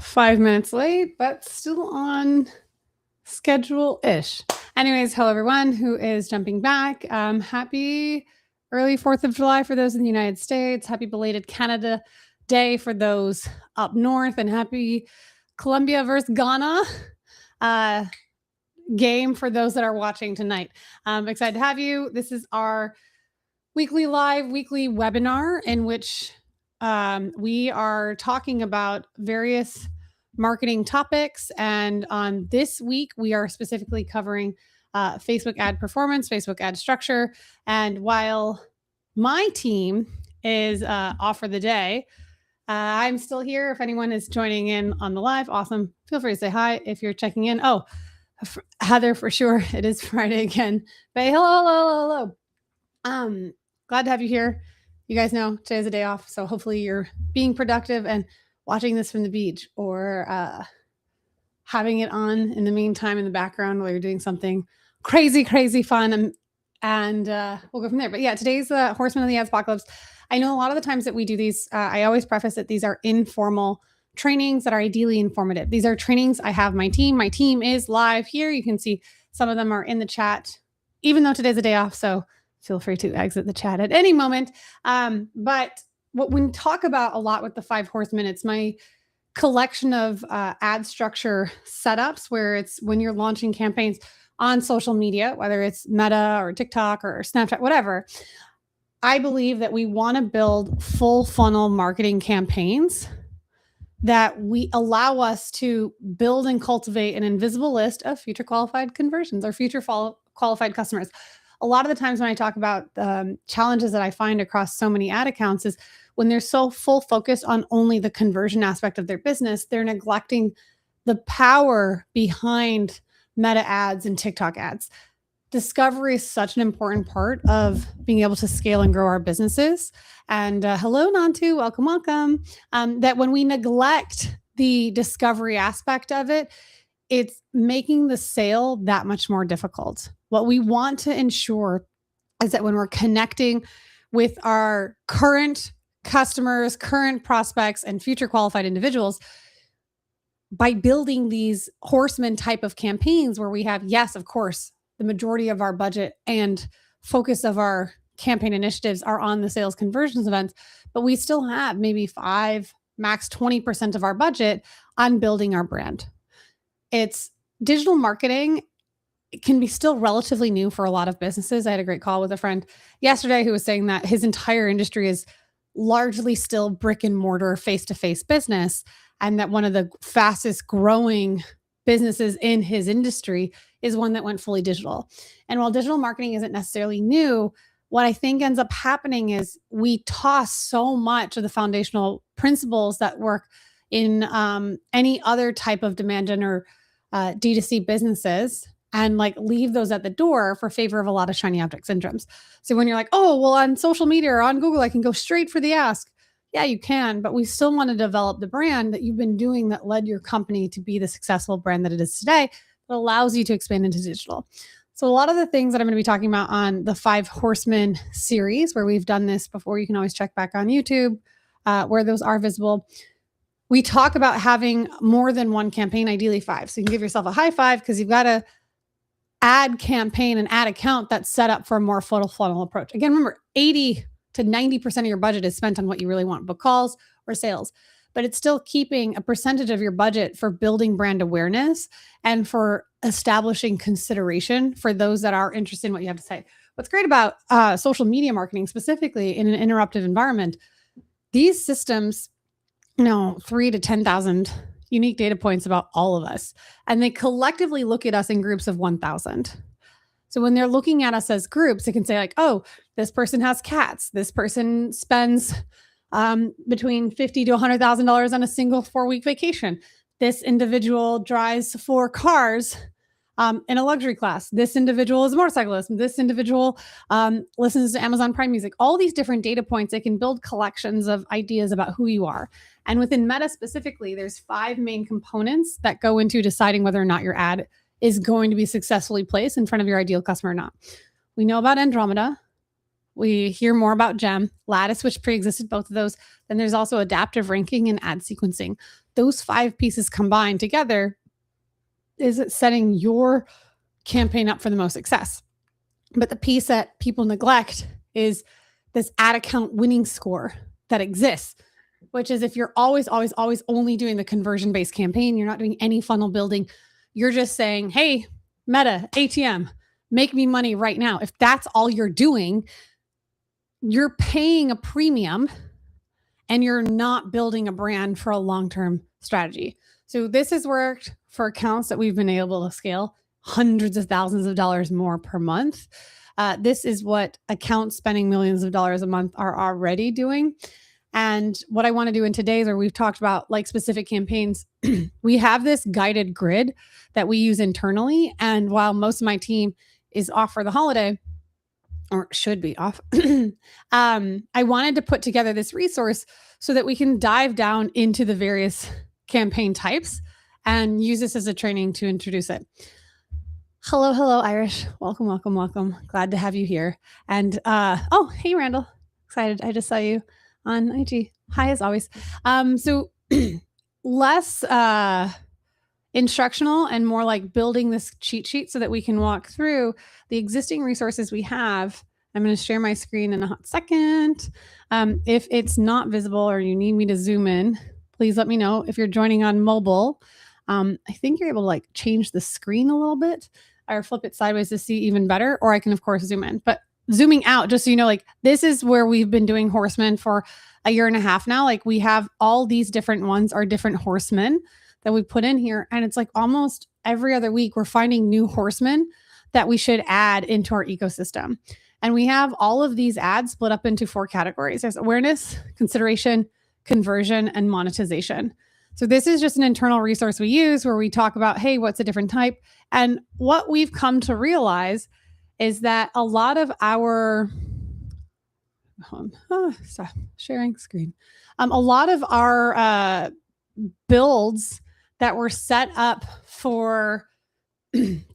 5 minutes late, but still on schedule-ish. Anyways, hello everyone who is jumping back. Happy early 4th of July for those in the United States. Happy belated Canada Day for those up north, and happy Colombia versus Ghana game for those that are watching tonight. I'm excited to have you. This is our weekly webinar in which we are talking about various marketing topics. And on this week, we are specifically covering Facebook ad performance, Facebook ad structure. And while my team is off for the day, I'm still here. If anyone is joining in on the live, awesome. Feel free to say hi if you're checking in. Oh, Heather, for sure. It is Friday again. But hello. Glad to have you here. You guys know today's a day off, so hopefully you're being productive and watching this from the beach or having it on in the meantime in the background while you're doing something crazy fun, and we'll go from there. But yeah, today's Horsemen of the Ads Apocalypse. I know a lot of the times that we do these, I always preface that these are informal trainings that are ideally informative. These are trainings I have my team. My team is live here. You can see some of them are in the chat, even though today's a day off, so feel free to exit the chat at any moment. But what we talk about a lot with the 5 Horsemen, it's my collection of ad structure setups where it's when you're launching campaigns on social media, whether it's Meta or TikTok or Snapchat, whatever. I believe that we want to build full funnel marketing campaigns that we allow us to build and cultivate an invisible list of future qualified conversions or future qualified customers. A lot of the times when I talk about challenges that I find across so many ad accounts is when they're so full focused on only the conversion aspect of their business, they're neglecting the power behind Meta ads and TikTok ads. Discovery is such an important part of being able to scale and grow our businesses. And hello, Nantu, welcome. That when we neglect the discovery aspect of it, it's making the sale that much more difficult. What we want to ensure is that when we're connecting with our current customers, current prospects, and future qualified individuals, by building these horseman type of campaigns where we have, yes, of course, the majority of our budget and focus of our campaign initiatives are on the sales conversions events, but we still have maybe 5, max 20% of our budget on building our brand. It's digital marketing. It can be still relatively new for a lot of businesses. I had a great call with a friend yesterday who was saying that his entire industry is largely still brick and mortar face-to-face business, and that one of the fastest growing businesses in his industry is one that went fully digital. And while digital marketing isn't necessarily new, what I think ends up happening is we toss so much of the foundational principles that work in any other type of demand gen or D2C businesses and leave those at the door for favor of a lot of shiny object syndromes. So when you're like, oh, well, on social media or on Google, I can go straight for the ask. Yeah, you can, but we still want to develop the brand that you've been doing that led your company to be the successful brand that it is today that allows you to expand into digital. So a lot of the things that I'm going to be talking about on the 5 Horsemen series, where we've done this before, you can always check back on YouTube where those are visible. We talk about having more than one campaign, ideally 5. So you can give yourself a high five because you've got a ad campaign and ad account that's set up for a more full funnel approach. Again, remember, 80 to 90% of your budget is spent on what you really want, book calls or sales, but it's still keeping a percentage of your budget for building brand awareness and for establishing consideration for those that are interested in what you have to say. What's great about social media marketing, specifically in an interruptive environment, these systems know 3 to 10,000 unique data points about all of us, and they collectively look at us in groups of 1,000. So when they're looking at us as groups, they can say oh, this person has cats. This person spends between $50,000 to $100,000 on a single 4-week vacation. This individual drives 4 cars in a luxury class. This individual is a motorcyclist. This individual listens to Amazon Prime Music. All these different data points, they can build collections of ideas about who you are. And within Meta specifically, there's 5 main components that go into deciding whether or not your ad is going to be successfully placed in front of your ideal customer or not. We know about Andromeda. We hear more about Gem, Lattice, which pre-existed both of those. Then there's also adaptive ranking and ad sequencing. Those 5 pieces combined together is setting your campaign up for the most success. But the piece that people neglect is this ad account winning score that exists, which is if you're always only doing the conversion-based campaign, you're not doing any funnel building, you're just saying, hey, Meta, ATM, make me money right now. If that's all you're doing, you're paying a premium and you're not building a brand for a long-term strategy. So this has worked for accounts that we've been able to scale hundreds of thousands of dollars more per month. This is what accounts spending millions of dollars a month are already doing. And what I want to do in today's, or we've talked about like specific campaigns, we have this guided grid that we use internally. And while most of my team is off for the holiday, or should be off, I wanted to put together this resource so that we can dive down into the various campaign types and use this as a training to introduce it. Hello, Irish. Welcome. Glad to have you here. And oh, hey, Randall. Excited. I just saw you on IG. Hi, as always. So less instructional and more like building this cheat sheet so that we can walk through the existing resources we have. I'm going to share my screen in a hot second. If it's not visible or you need me to zoom in, please let me know. If you're joining on mobile, I think you're able to like change the screen a little bit or flip it sideways to see even better, or I can of course zoom in. But zooming out, just so you know, like this is where we've been doing Horsemen for a year and a half now. Like we have all these different ones are different Horsemen that we put in here. And it's like almost every other week, we're finding new Horsemen that we should add into our ecosystem. And we have all of these ads split up into 4 categories. There's awareness, consideration, conversion, and monetization. So this is just an internal resource we use where we talk about, hey, what's a different type? And what we've come to realize is that a lot of our, stop sharing screen. A lot of our builds that were set up for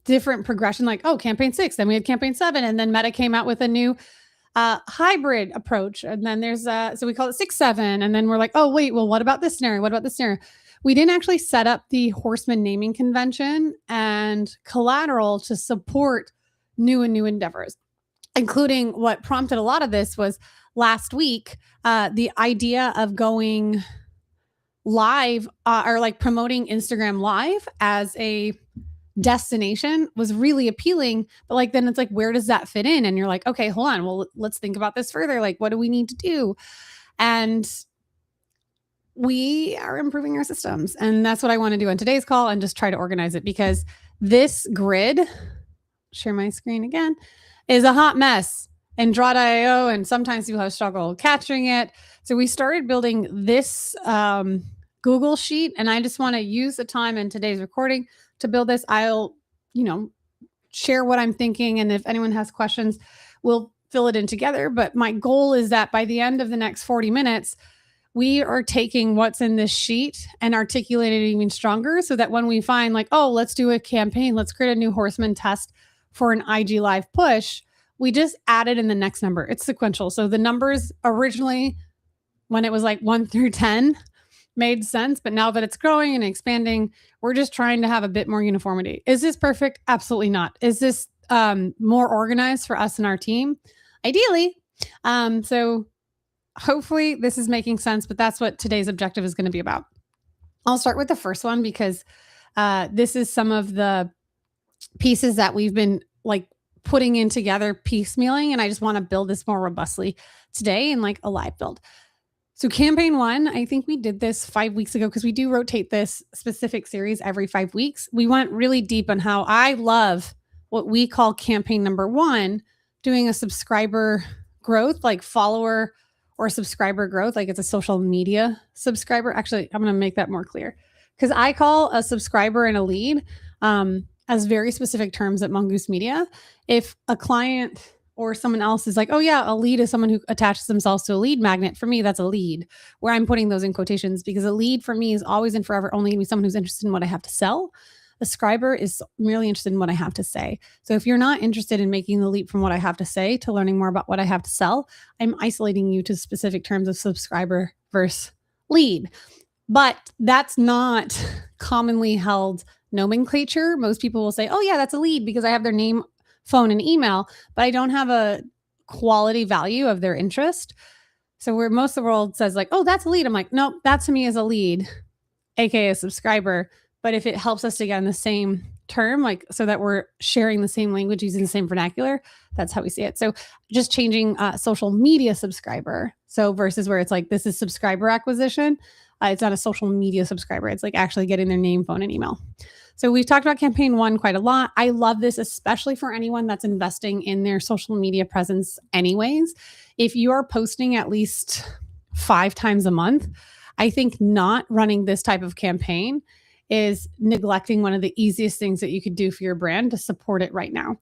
different progression, like, oh, campaign 6, then we had campaign 7, and then Meta came out with a new hybrid approach. And then there's so we call it 6-7. And then we're like, oh, wait, well, what about this scenario? What about this scenario? We didn't actually set up the Horseman naming convention and collateral to support new endeavors, including what prompted a lot of this was last week, the idea of going live or like promoting Instagram Live as a destination was really appealing. But like, then it's like, where does that fit in? And you're like, okay, hold on. Well, let's think about this further. Like, what do we need to do? And we are improving our systems. And that's what I want to do on today's call and just try to organize it, because this grid, share my screen again, is a hot mess in Draw.io. And sometimes people have struggled catching it. So we started building this Google sheet. And I just want to use the time in today's recording to build this. I'll, share what I'm thinking. And if anyone has questions, we'll fill it in together. But my goal is that by the end of the next 40 minutes, we are taking what's in this sheet and articulating it even stronger so that when we find like, oh, let's do a campaign, let's create a new Horseman test for an IG live push, we just add it in the next number. It's sequential. So the numbers originally, when it was like 1 through 10, made sense. But now that it's growing and expanding, we're just trying to have a bit more uniformity. Is this perfect? Absolutely not. Is this more organized for us and our team? Ideally. So hopefully this is making sense, but that's what today's objective is going to be about. I'll start with the first one because this is some of the pieces that we've been like putting in together, piecemealing, and I just want to build this more robustly today in like a live build. So campaign 1, I think we did this 5 weeks ago because we do rotate this specific series every 5 weeks. We went really deep on how I love what we call campaign number 1, doing a subscriber growth, like follower or subscriber growth, like it's a social media subscriber. Actually, I'm going to make that more clear because I call a subscriber and a lead as very specific terms at Mongoose Media. If a client or someone else is like, oh yeah, a lead is someone who attaches themselves to a lead magnet. For me, that's a lead, where I'm putting those in quotations, because a lead for me is always and forever only going to be someone who's interested in what I have to sell. subscriber is merely interested in what I have to say. So if you're not interested in making the leap from what I have to say to learning more about what I have to sell, I'm isolating you to specific terms of subscriber versus lead. But that's not commonly held nomenclature. Most people will say, oh, yeah, that's a lead because I have their name, phone, and email, but I don't have a quality value of their interest. So where most of the world says like, oh, that's a lead. I'm like, nope, that to me is a lead, aka a subscriber. But if it helps us to get in the same term, like so that we're sharing the same language, using the same vernacular, that's how we see it. So just changing social media subscriber. So versus where it's like, this is subscriber acquisition. It's not a social media subscriber. It's like actually getting their name, phone, and email. So we've talked about campaign 1 quite a lot. I love this, especially for anyone that's investing in their social media presence anyways. If you are posting at least 5 times a month, I think not running this type of campaign is neglecting one of the easiest things that you could do for your brand to support it right now.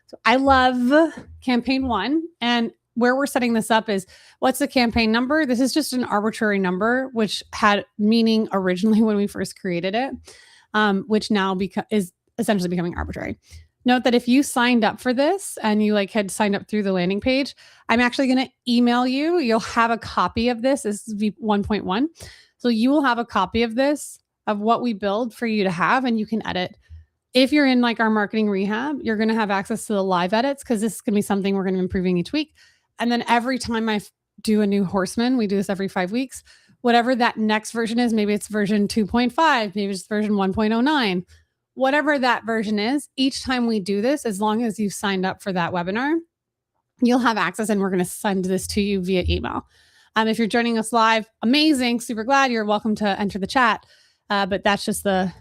So I love campaign 1. And where we're setting this up is, what's the campaign number? This is just an arbitrary number, which had meaning originally when we first created it, which now is essentially becoming arbitrary. Note that if you signed up for this and you had signed up through the landing page, I'm actually going to email you. You'll have a copy of this. This is V1.1. So you will have a copy of this, of what we build for you to have, and you can edit. If you're in our marketing rehab, you're going to have access to the live edits because this is going to be something we're going to be improving each week. And then every time I do a new Horseman, we do this every 5 weeks, whatever that next version is, maybe it's version 2.5, maybe it's version 1.09, whatever that version is, each time we do this, as long as you've signed up for that webinar, you'll have access and we're going to send this to you via email. If you're joining us live, amazing, super glad, you're welcome to enter the chat. But that's just the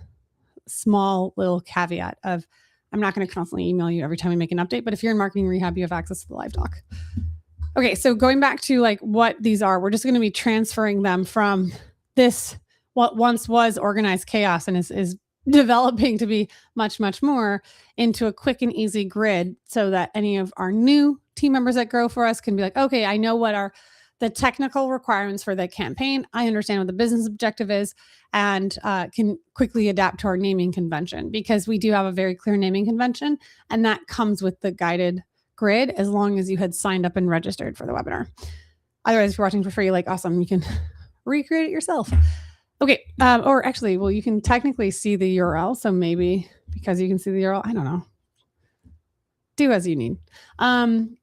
small little caveat of, I'm not going to constantly email you every time we make an update, but if you're in marketing rehab, you have access to the live doc. Okay, so going back to what these are, we're just going to be transferring them from this, what once was organized chaos and is developing to be much, much more, into a quick and easy grid so that any of our new team members that grow for us can be like, okay, I know what are the technical requirements for the campaign. I understand what the business objective is and can quickly adapt to our naming convention, because we do have a very clear naming convention, and that comes with the guided grid as long as you had signed up and registered for the webinar. Otherwise, if you're watching for free, awesome, you can recreate it yourself. Okay, or actually, well, you can technically see the URL, so maybe because you can see the URL, I don't know. Do as you need.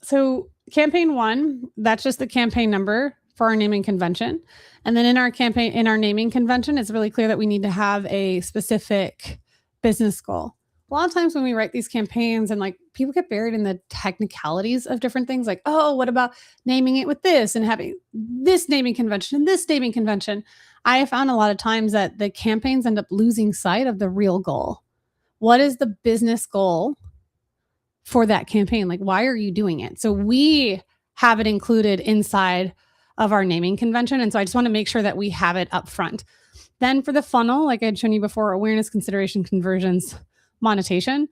So campaign 1, that's just the campaign number for our naming convention. And then in our naming convention, it's really clear that we need to have a specific business goal. A lot of times when we write these campaigns and people get buried in the technicalities of different things, oh, what about naming it with this and having this naming convention and this naming convention? I have found a lot of times that the campaigns end up losing sight of the real goal. What is the business goal for that campaign? Why are you doing it? So we have it included inside of our naming convention. And so I just want to make sure that we have it up front. Then for the funnel, like I'd shown you before, awareness, consideration, conversions, monetization.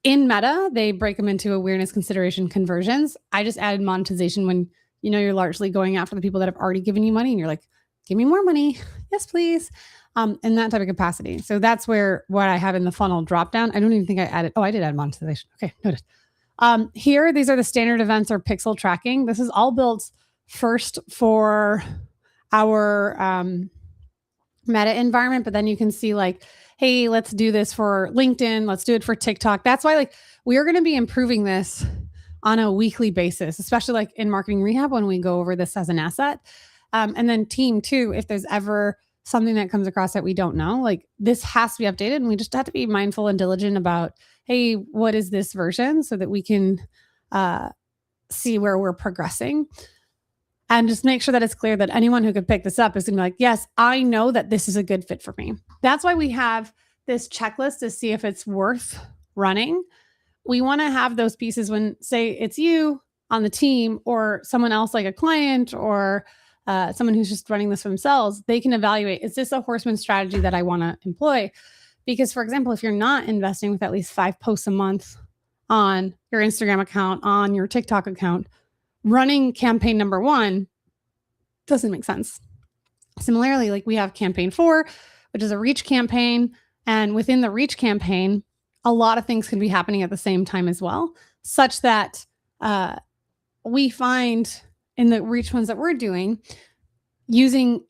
In Meta, they break them into awareness, consideration, conversions. I just added monetization when you're largely going after the people that have already given you money and you're like, give me more money. Yes, please. In that type of capacity. So that's where what I have in the funnel drop down. I don't even think I added. Oh, I did add monetization. Okay, noted. Here, these are the standard events or pixel tracking. This is all built first for our Meta environment, but then you can see hey, let's do this for LinkedIn. Let's do it for TikTok. That's why we are going to be improving this on a weekly basis, especially in marketing rehab when we go over this as an asset. And then team too, if there's ever something that comes across that we don't know, this has to be updated, and we just have to be mindful and diligent about, hey, what is this version, so that we can see where we're progressing. And just make sure that it's clear that anyone who could pick this up is going to be like, yes, I know that this is a good fit for me. That's why we have this checklist to see if it's worth running. We want to have those pieces when, say, it's you on the team or someone else like a client or someone who's just running this for themselves, they can evaluate, is this a Horseman strategy that I want to employ? Because, for example, if you're not investing with at least 5 posts a month on your Instagram account, on your TikTok account, running campaign number 1 doesn't make sense. Similarly, we have campaign 4, which is a reach campaign, And within the reach campaign, a lot of things can be happening at the same time as well, such that we find in the reach ones that we're doing, using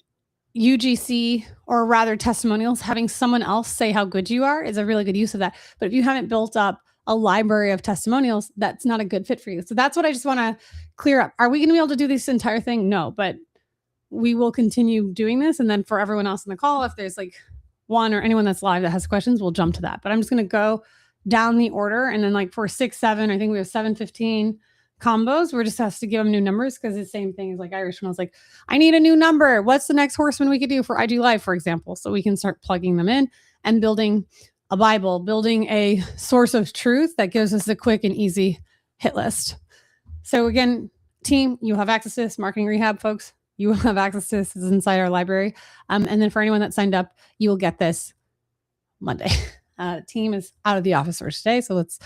UGC, or rather testimonials, having someone else say how good you are is a really good use of that. But if you haven't built up a library of testimonials, that's not a good fit for you. So that's what I just want to clear up. Are we going to be able to do this entire thing? No, but we will continue doing this. And then for everyone else in the call, if there's like one or anyone that's live that has questions, we'll jump to that. But I'm just going to go down the order. And then like for 6, 7, I think we have 7, 15 combos. We're just has to give them new numbers, because it's the same thing as like Irish when I was like, I need a new number. What's the next Horseman we could do for IG Live, for example? So we can start plugging them in and building a Bible, building a source of truth that gives us a quick and easy hit list. So again, team, you have access to this. Marketing Rehab folks, you will have access to this. This is inside our library. And then for anyone that signed up, you will get this Monday. Team is out of the office for today, so let's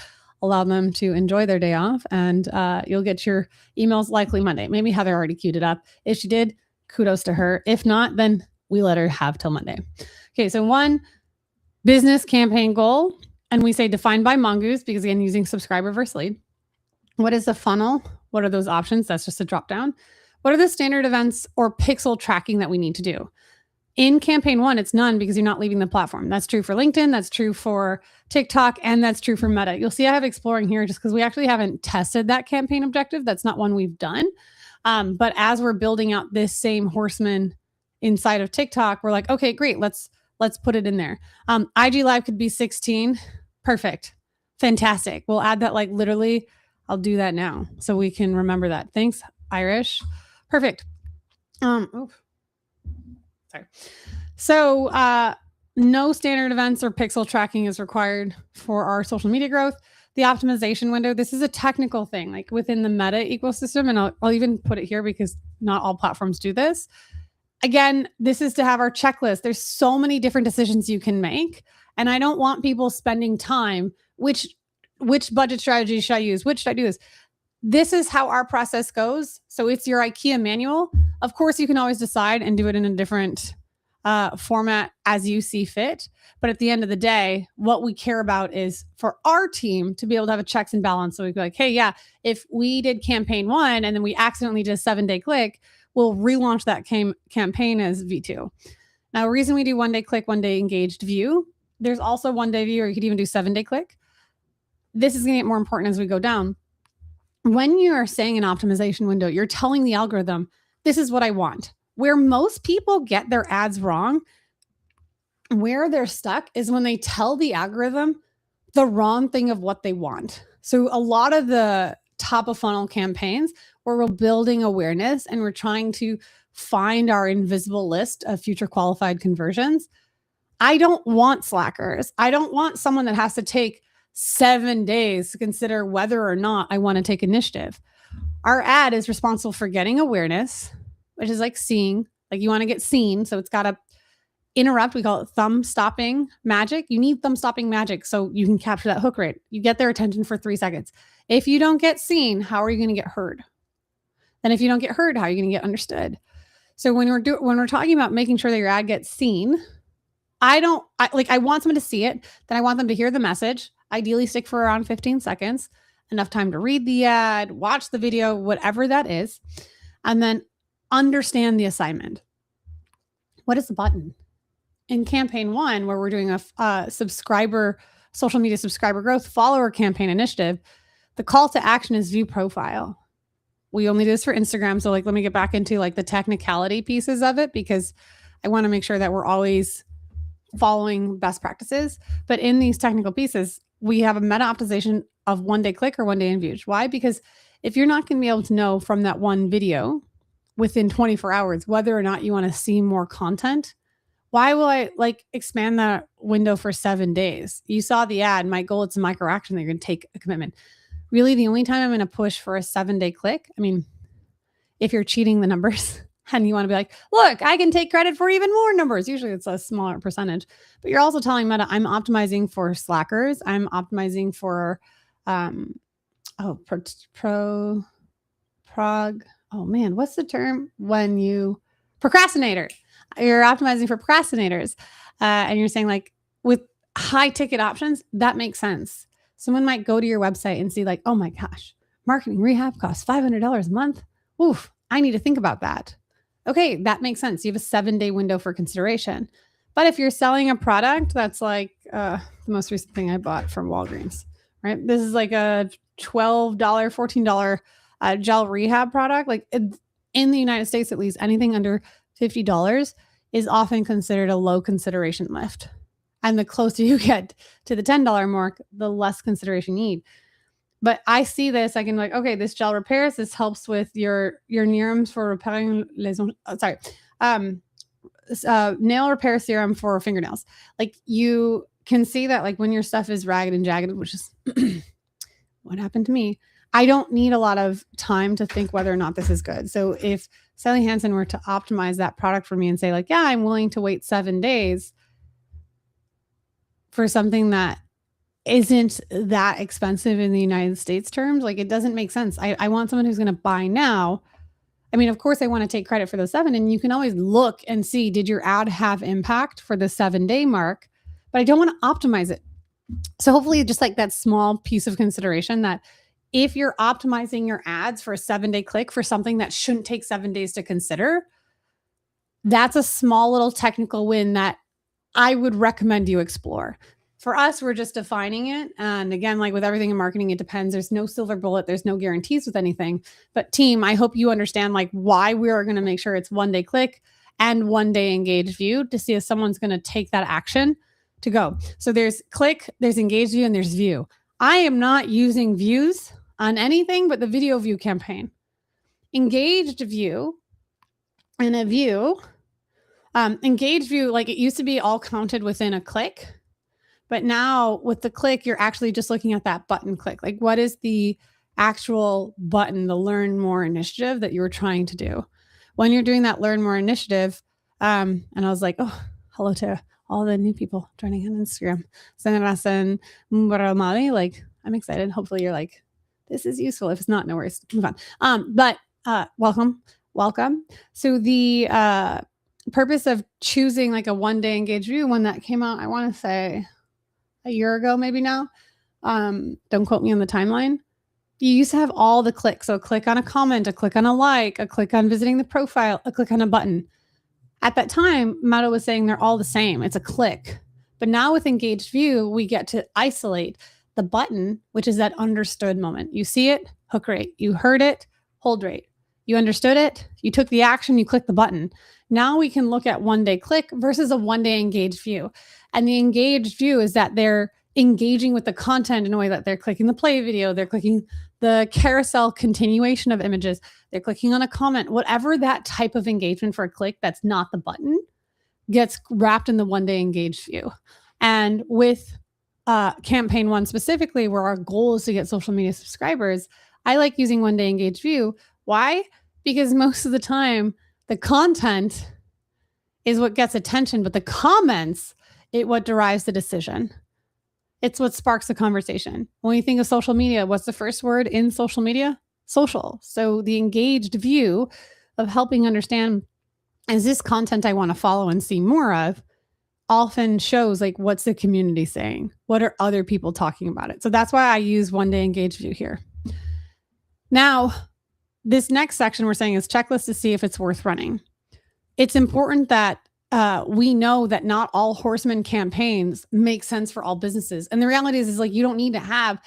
allow them to enjoy their day off, and you'll get your emails likely Monday. Maybe Heather already queued it up. If she did, kudos to her. If not, then we let her have till Monday. Okay, so 1 business campaign goal, and we say defined by Mongoose, because again, using subscriber versus lead. What is the funnel? What are those options? That's just a drop down. What are the standard events or pixel tracking that we need to do? In campaign 1, it's none, because you're not leaving the platform. That's true for LinkedIn, that's true for TikTok, and that's true for Meta. You'll see I have exploring here just because we actually haven't tested that campaign objective. That's not one we've done. But as we're building out this same Horseman inside of TikTok, we're like, okay, great, let's put it in there. IG Live could be 16. Perfect. Fantastic. We'll add that, like, literally, I'll do that now so we can remember that. Thanks, Irish. Perfect. Sorry. So no standard events or pixel tracking is required for our social media growth. The optimization window, this is a technical thing, like within the Meta ecosystem, and I'll even put it here because not all platforms do this. Again, this is to have our checklist. There's so many different decisions you can make, and I don't want people spending time, which budget strategy should I use? Which should I do this? This is how our process goes. So it's your IKEA manual. Of course, you can always decide and do it in a different format as you see fit. But at the end of the day, what we care about is for our team to be able to have a checks and balance. So we go like, hey, yeah, if we did campaign 1 and then we accidentally did a 7-day click, we'll relaunch that campaign as V2. Now, the reason we do 1-day click, 1-day engaged view, there's also 1-day view, or you could even do 7-day click. This is going to get more important as we go down. When you are saying an optimization window, you're telling the algorithm, this is what I want. Where most people get their ads wrong, where they're stuck, is when they tell the algorithm the wrong thing of what they want. So a lot of the top of funnel campaigns where we're building awareness and we're trying to find our invisible list of future qualified conversions, I don't want slackers. I don't want someone that has to take 7 days to consider whether or not I want to take initiative. Our ad is responsible for getting awareness, which is like seeing, like you want to get seen. So it's got to interrupt. We call it thumb stopping magic. You need thumb stopping magic so you can capture that hook rate. You get their attention for 3 seconds. If you don't get seen, how are you going to get heard? Then if you don't get heard, how are you going to get understood? So when we're talking about making sure that your ad gets seen, I want someone to see it. Then I want them to hear the message. Ideally stick for around 15 seconds, enough time to read the ad, watch the video, whatever that is, and then understand the assignment. What is the button? In campaign 1, where we're doing a social media subscriber growth follower campaign initiative, the call to action is view profile. We only do this for Instagram. So let me get back into the technicality pieces of it, because I want to make sure that we're always following best practices. But in these technical pieces, we have a meta optimization of 1-day click or 1-day engage. Why? Because if you're not going to be able to know from that one video within 24 hours whether or not you want to see more content, why will I expand that window for 7 days? You saw the ad. My goal, it's a micro action that you're going to take a commitment. Really, the only time I'm going to push for a 7-day click, if you're cheating the numbers and you want to be like, look, I can take credit for even more numbers. Usually it's a smaller percentage, but you're also telling Meta, I'm optimizing for slackers. I'm optimizing for, what's the term when you procrastinator? You're optimizing for procrastinators. And you're saying with high ticket options, that makes sense. Someone might go to your website and see like, oh my gosh, marketing rehab costs $500 a month. Oof, I need to think about that. Okay, that makes sense. You have a 7-day window for consideration. But if you're selling a product that's like the most recent thing I bought from Walgreens, right? This is like a $12, $14 gel rehab product. Like in the United States, at least, anything under $50 is often considered a low consideration lift. And the closer you get to the $10 mark, the less consideration you need. But I see this, I can like, okay, this gel repairs. This helps with your serums for repairing nail repair serum for fingernails. Like you can see that like when your stuff is ragged and jagged, which is what happened to me, I don't need a lot of time to think whether or not this is good. So if Sally Hansen were to optimize that product for me and say like, yeah, I'm willing to wait 7 days for something that isn't that expensive in the United States terms, like it doesn't make sense. I want someone who's going to buy now. I mean, of course, I want to take credit for those 7, and you can always look and see, did your ad have impact for the 7-day mark? But I don't want to optimize it. So hopefully just like that small piece of consideration that if you're optimizing your ads for a 7-day click for something that shouldn't take 7 days to consider, that's a small little technical win that I would recommend you explore. For us, we're just defining it. And again, like with everything in marketing, it depends. There's no silver bullet. There's no guarantees with anything. But team, I hope you understand like why we are going to make sure it's 1-day click and 1-day engaged view to see if someone's going to take that action to go. So there's click, there's engaged view, and there's view. I am not using views on anything but the video view campaign. Engaged view and a view. Engaged view, like it used to be all counted within a click. But now with the click, you're actually just looking at that button click. Like what is the actual button, the learn more initiative that you were trying to do? When you're doing that learn more initiative, and I was like, oh, hello to all the new people joining on Instagram. Like I'm excited. Hopefully you're like, this is useful. If it's not, no worries. Move on. But welcome. So the purpose of choosing like a 1-day engaged view, one that came out, I want to say a year ago, maybe now. Don't quote me on the timeline. You used to have all the clicks. So a click on a comment, a click on a like, a click on visiting the profile, a click on a button. At that time, Mado was saying they're all the same. It's a click. But now with engaged view, we get to isolate the button, which is that understood moment. You see it, hook rate. You heard it, hold rate. You understood it, you took the action, you click the button. Now we can look at 1-day click versus a 1-day engaged view. And the engaged view is that they're engaging with the content in a way that they're clicking the play video, they're clicking the carousel continuation of images, they're clicking on a comment, whatever that type of engagement for a click that's not the button gets wrapped in the 1-day engaged view. And with campaign 1 specifically, where our goal is to get social media subscribers, I like using 1-day engaged view. Why? Because most of the time, the content is what gets attention, but the comments, what derives the decision. It's what sparks the conversation. When you think of social media, what's the first word in social media? Social. So the engaged view of helping understand, is this content I want to follow and see more of, often shows like, what's the community saying? What are other people talking about it? So that's why I use 1-day engaged view here. Now, this next section we're saying is checklist to see if it's worth running. It's important that we know that not all Horsemen campaigns make sense for all businesses. And the reality is like, you don't need to have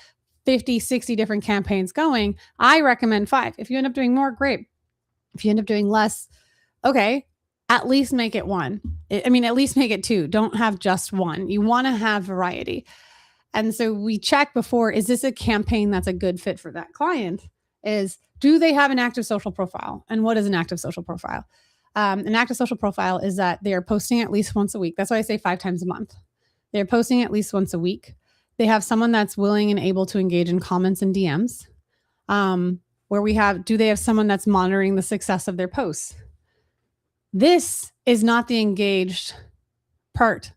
50, 60 different campaigns going. I recommend 5. If you end up doing more, great. If you end up doing less, okay, at least make it 1. At least make it 2. Don't have just 1. You want to have variety. And so we check before, is this a campaign that's a good fit for that client? Do they have an active social profile? And what is an active social profile? An active social profile is that they are posting at least once a week. That's why I say 5 times a month. They're posting at least once a week. They have someone that's willing and able to engage in comments and DMs. Do they have someone that's monitoring the success of their posts? This is not the engaged part.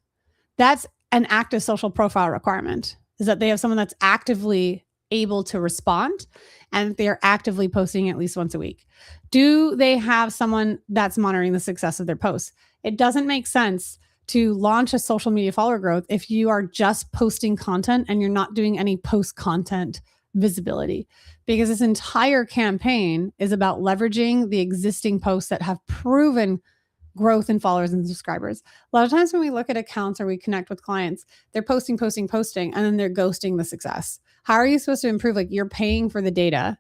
That's an active social profile requirement, is that they have someone that's actively able to respond and they're actively posting at least once a week. Do they have someone that's monitoring the success of their posts? It doesn't make sense to launch a social media follower growth if you are just posting content and you're not doing any post content visibility, because this entire campaign is about leveraging the existing posts that have proven growth in followers and subscribers. A lot of times when we look at accounts or we connect with clients, they're posting, and then they're ghosting the success. How are you supposed to improve? Like, you're paying for the data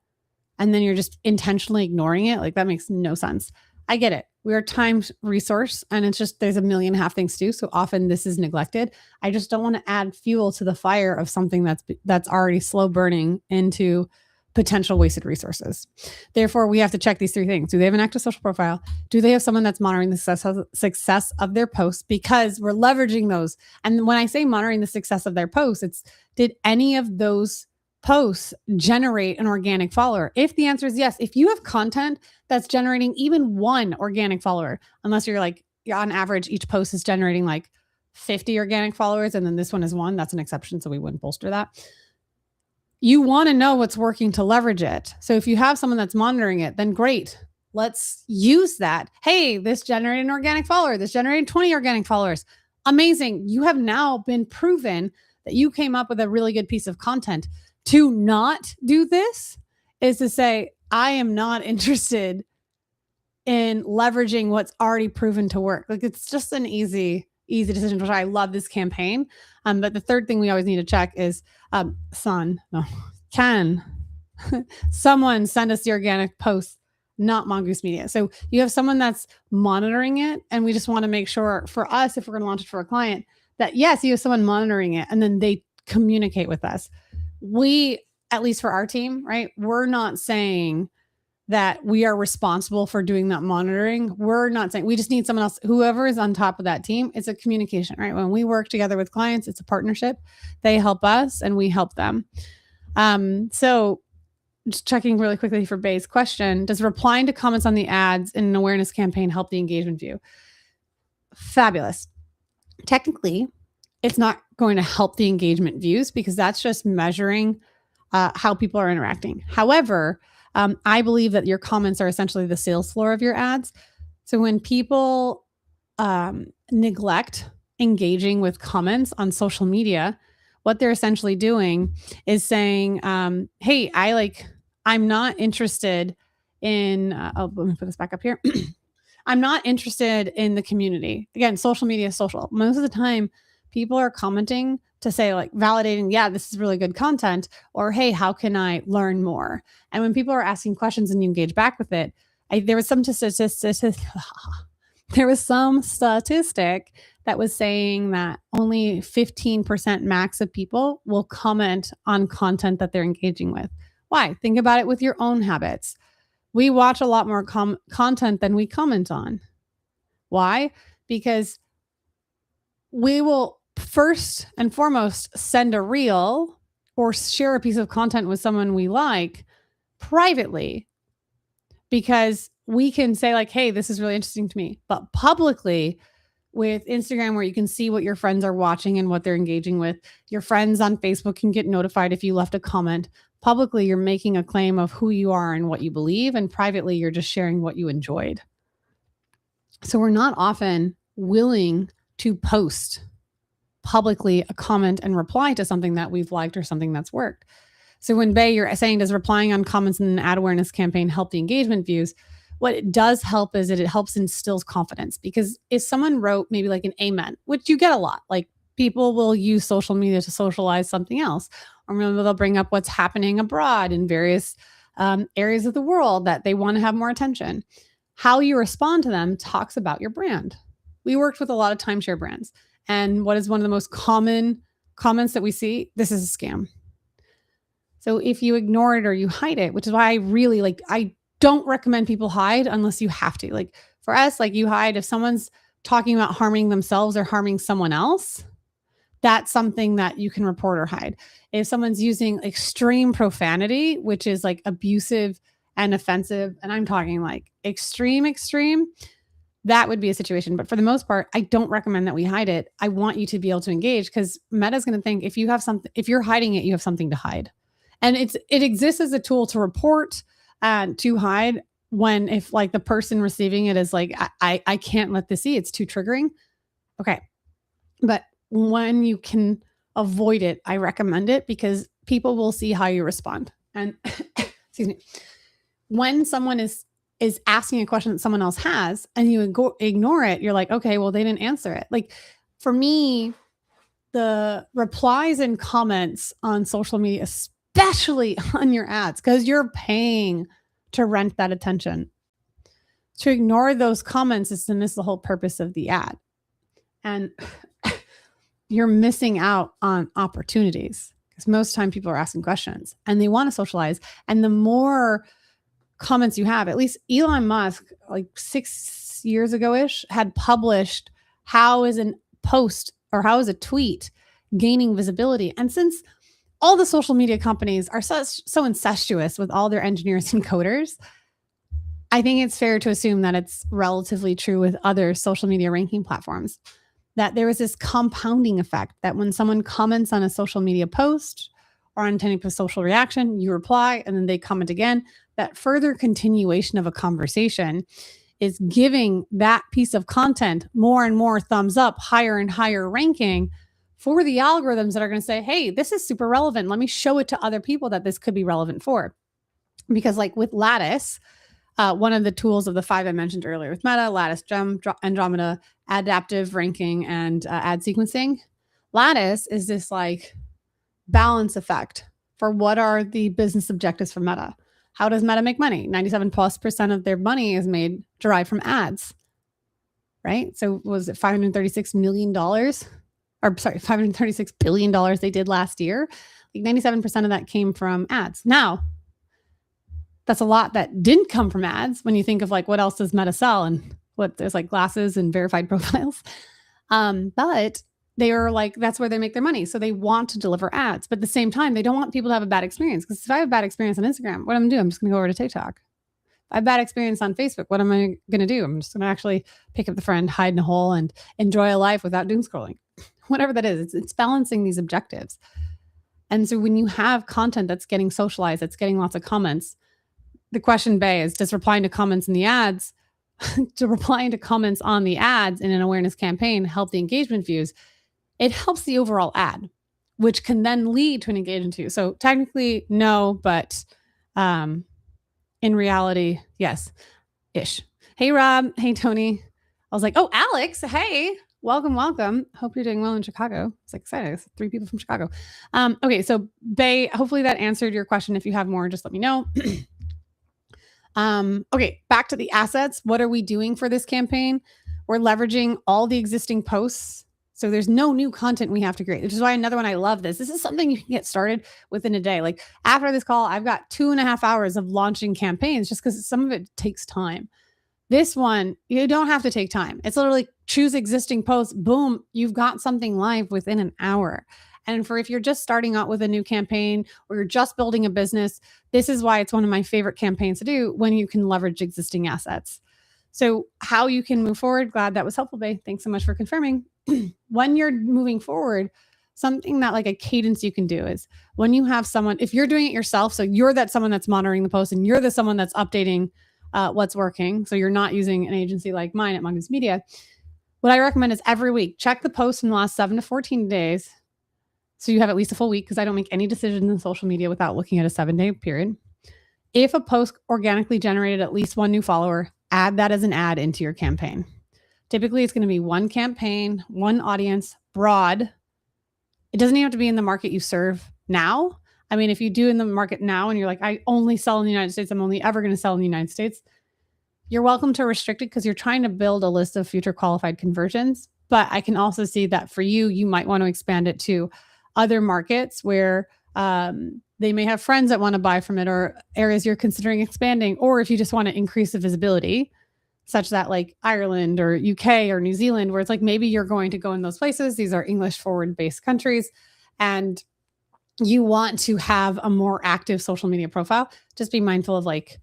and then you're just intentionally ignoring it. Like, that makes no sense. I get it. We're a time resource and it's just, there's a million and a half things to do. So often this is neglected. I just don't want to add fuel to the fire of something that's already slow burning into potential wasted resources. Therefore, we have to check these three things. Do they have an active social profile? Do they have someone that's monitoring the success of their posts? Because we're leveraging those. And when I say monitoring the success of their posts, it's, did any of those posts generate an organic follower? If the answer is yes, if you have content that's generating even one organic follower, unless you're on average, each post is generating like 50 organic followers, and then this one is one, that's an exception. So we wouldn't bolster that. You want to know what's working to leverage it. So if you have someone that's monitoring it, then great. Let's use that. Hey, this generated an organic follower. This generated 20 organic followers. Amazing. You have now been proven that you came up with a really good piece of content. To not do this is to say, I am not interested in leveraging what's already proven to work. Like, it's just an easy decision, which I love this campaign. But the third thing we always need to check is, can someone send us the organic posts, not Mongoose Media? So you have someone that's monitoring it, and we just want to make sure for us, if we're going to launch it for a client, that yes, you have someone monitoring it, and then they communicate with us. We, at least for our team, right? We're not saying that we are responsible for doing that monitoring. We're not saying, we just need someone else, whoever is on top of that team. It's a communication, right? When we work together with clients, it's a partnership. They help us and we help them. So just checking really quickly for Bay's question, does replying to comments on the ads in an awareness campaign help the engagement view? Fabulous. Technically, it's not going to help the engagement views because that's just measuring how people are interacting. However, I believe that your comments are essentially the sales floor of your ads. So when people neglect engaging with comments on social media, what they're essentially doing is saying, hey, I'm not interested in, let me put this back up here. I'm not interested in the community. Again, social media is social. Most of the time, people are commenting to say, like, validating, yeah, this is really good content, or hey, how can I learn more? And when people are asking questions and you engage back with it, there was some statistic that was saying that only 15% max of people will comment on content that they're engaging with. Why? Think about it with your own habits. We watch a lot more content than we comment on. Why? Because we will first and foremost send a reel or share a piece of content with someone we like privately, because we can say like, hey, this is really interesting to me. But publicly, with Instagram, where you can see what your friends are watching and what they're engaging with, your friends on Facebook can get notified if you left a comment. Publicly, you're making a claim of who you are and what you believe, and privately, you're just sharing what you enjoyed. So we're not often willing to post publicly a comment and reply to something that we've liked or something that's worked. So when Bay, you're saying, does replying on comments in an ad awareness campaign help the engagement views? What it does help is that it helps instills confidence, because if someone wrote maybe like an amen, which you get a lot, like people will use social media to socialize something else, or maybe they'll bring up what's happening abroad in various areas of the world that they want to have more attention. How you respond to them talks about your brand. We worked with a lot of timeshare brands, and what is one of the most common comments that we see? This is a scam. So if you ignore it or you hide it, which is why I don't recommend people hide unless you have to. Like for us, like you hide if someone's talking about harming themselves or harming someone else, that's something that you can report or hide. If someone's using extreme profanity, which is like abusive and offensive, and I'm talking like extreme, that would be a situation. But for the most part, I don't recommend that we hide it. I want you to be able to engage, because Meta's going to think if you're hiding it, you have something to hide. And it exists as a tool to report and to hide if like the person receiving it is like, I can't let this see, it's too triggering. Okay. But when you can avoid it, I recommend it because people will see how you respond. And excuse me, when someone is asking a question that someone else has and you ignore it, you're like, okay, well, they didn't answer it. Like for me, the replies and comments on social media, especially on your ads, because you're paying to rent that attention. To ignore those comments is to miss the whole purpose of the ad. And you're missing out on opportunities because most time people are asking questions and they want to socialize. And the more comments you have, at least Elon Musk, like 6 years ago-ish, had published how is a post or how is a tweet gaining visibility. And since all the social media companies are so incestuous with all their engineers and coders, I think it's fair to assume that it's relatively true with other social media ranking platforms, that there is this compounding effect that when someone comments on a social media post or on any social reaction, you reply and then they comment again. That further continuation of a conversation is giving that piece of content more and more thumbs up, higher and higher ranking for the algorithms that are going to say, hey, this is super relevant. Let me show it to other people that this could be relevant for. Because like with Lattice, one of the tools of the 5 I mentioned earlier with Meta, Lattice, Gem, Andromeda, adaptive ranking, and ad sequencing. Lattice is this like balance effect for what are the business objectives for Meta. How does Meta make money? 97+% of their money is derived from ads, right? So was it $536 million? Or sorry, $536 billion they did last year? Like 97% of that came from ads. Now, that's a lot that didn't come from ads when you think of like what else does Meta sell and what there's like glasses and verified profiles. But they are like, that's where they make their money. So they want to deliver ads, but at the same time, they don't want people to have a bad experience. Because if I have a bad experience on Instagram, what am I going to do? I'm just going to go over to TikTok. If I have a bad experience on Facebook, what am I going to do? I'm just going to actually pick up the friend, hide in a hole, and enjoy a life without doom scrolling. Whatever that is, it's balancing these objectives. And so when you have content that's getting socialized, that's getting lots of comments, the question is, does replying to comments in the ads, to replying to comments on the ads in an awareness campaign help the engagement views? It helps the overall ad, which can then lead to an engagement view. So technically, no, but in reality, yes-ish. Hey, Rob. Hey, Tony. I was like, oh, Alex. Hey, welcome. Hope you're doing well in Chicago. I was excited. It's 3 people from Chicago. Okay, so Bay, hopefully that answered your question. If you have more, just let me know. Okay, back to the assets. What are we doing for this campaign? We're leveraging all the existing posts. So there's no new content we have to create, which is why another one, I love this. This is something you can get started within a day. Like after this call, I've got 2.5 hours of launching campaigns just because some of it takes time. This one, you don't have to take time. It's literally choose existing posts. Boom, you've got something live within an hour. And for if you're just starting out with a new campaign or you're just building a business, this is why it's one of my favorite campaigns to do when you can leverage existing assets. So how you can move forward, glad that was helpful, Bay. Thanks so much for confirming. When you're moving forward, something that like a cadence you can do is when you have someone, if you're doing it yourself, so you're that someone that's monitoring the post and you're the someone that's updating what's working. So you're not using an agency like mine at Mongoose Media. What I recommend is every week, check the post in the last 7 to 14 days. So you have at least a full week, because I don't make any decisions in social media without looking at a 7-day period. If a post organically generated at least 1 new follower, add that as an ad into your campaign. Typically, it's going to be 1 campaign, 1 audience, broad. It doesn't even have to be in the market you serve now. I mean, if you do in the market now and you're like, I only sell in the United States, I'm only ever going to sell in the United States, you're welcome to restrict it because you're trying to build a list of future qualified conversions. But I can also see that for you, you might want to expand it to other markets where they may have friends that want to buy from it, or areas you're considering expanding, or if you just want to increase the visibility, such that like Ireland or UK or New Zealand, where it's like maybe you're going to go in those places. These are English forward based countries, and you want to have a more active social media profile. Just be mindful of like,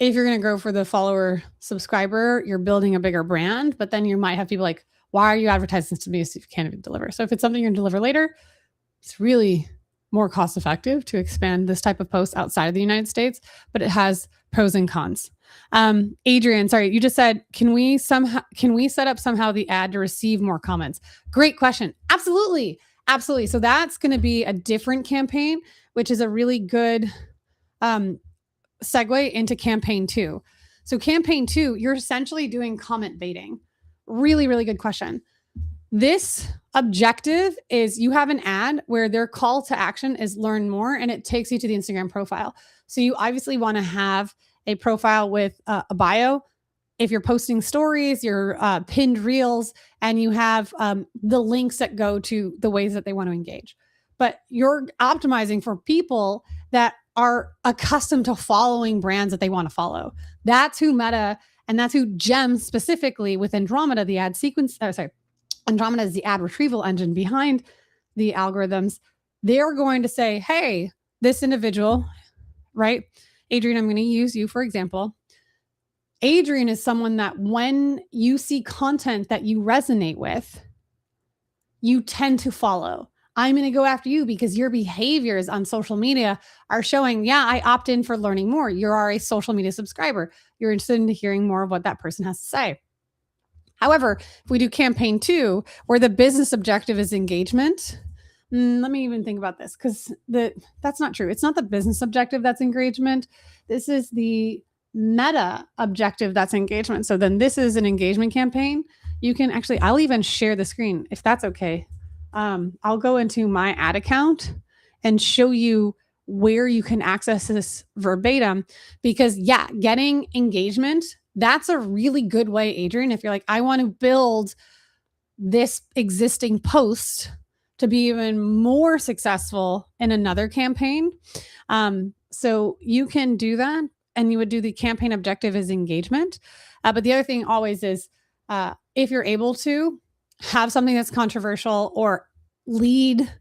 if you're going to go for the follower subscriber, you're building a bigger brand, but then you might have people like, why are you advertising to me if you can't even deliver? So if it's something you're going to deliver later, it's really more cost effective to expand this type of post outside of the United States, but it has pros and cons. Adrian, sorry, you just said, can we set up somehow the ad to receive more comments? Great question. Absolutely. Absolutely. So that's going to be a different campaign, which is a really good segue into campaign 2. So campaign 2, you're essentially doing comment baiting. Really, really good question. This objective is you have an ad where their call to action is learn more, and it takes you to the Instagram profile. So you obviously want to have a profile with a bio. If you're posting stories, your pinned reels, and you have the links that go to the ways that they want to engage. But you're optimizing for people that are accustomed to following brands that they want to follow. That's who Meta and that's who Gem specifically with Andromeda, the ad sequence, Andromeda is the ad retrieval engine behind the algorithms. They're going to say, hey, this individual, right? Adrian, I'm going to use you for example. Adrian is someone that when you see content that you resonate with, you tend to follow. I'm going to go after you because your behaviors on social media are showing, yeah, I opt in for learning more. You are a social media subscriber. You're interested in hearing more of what that person has to say. However, if we do campaign 2, where the business objective is engagement, let me even think about this because that's not true. It's not the business objective that's engagement. This is the Meta objective that's engagement. So then this is an engagement campaign. You can actually, I'll even share the screen if that's okay. I'll go into my ad account and show you where you can access this verbatim because yeah, getting engagement, that's a really good way, Adrian. If you're like, I want to build this existing post to be even more successful in another campaign. So you can do that and you would do the campaign objective as engagement. But the other thing always is if you're able to have something that's controversial or lead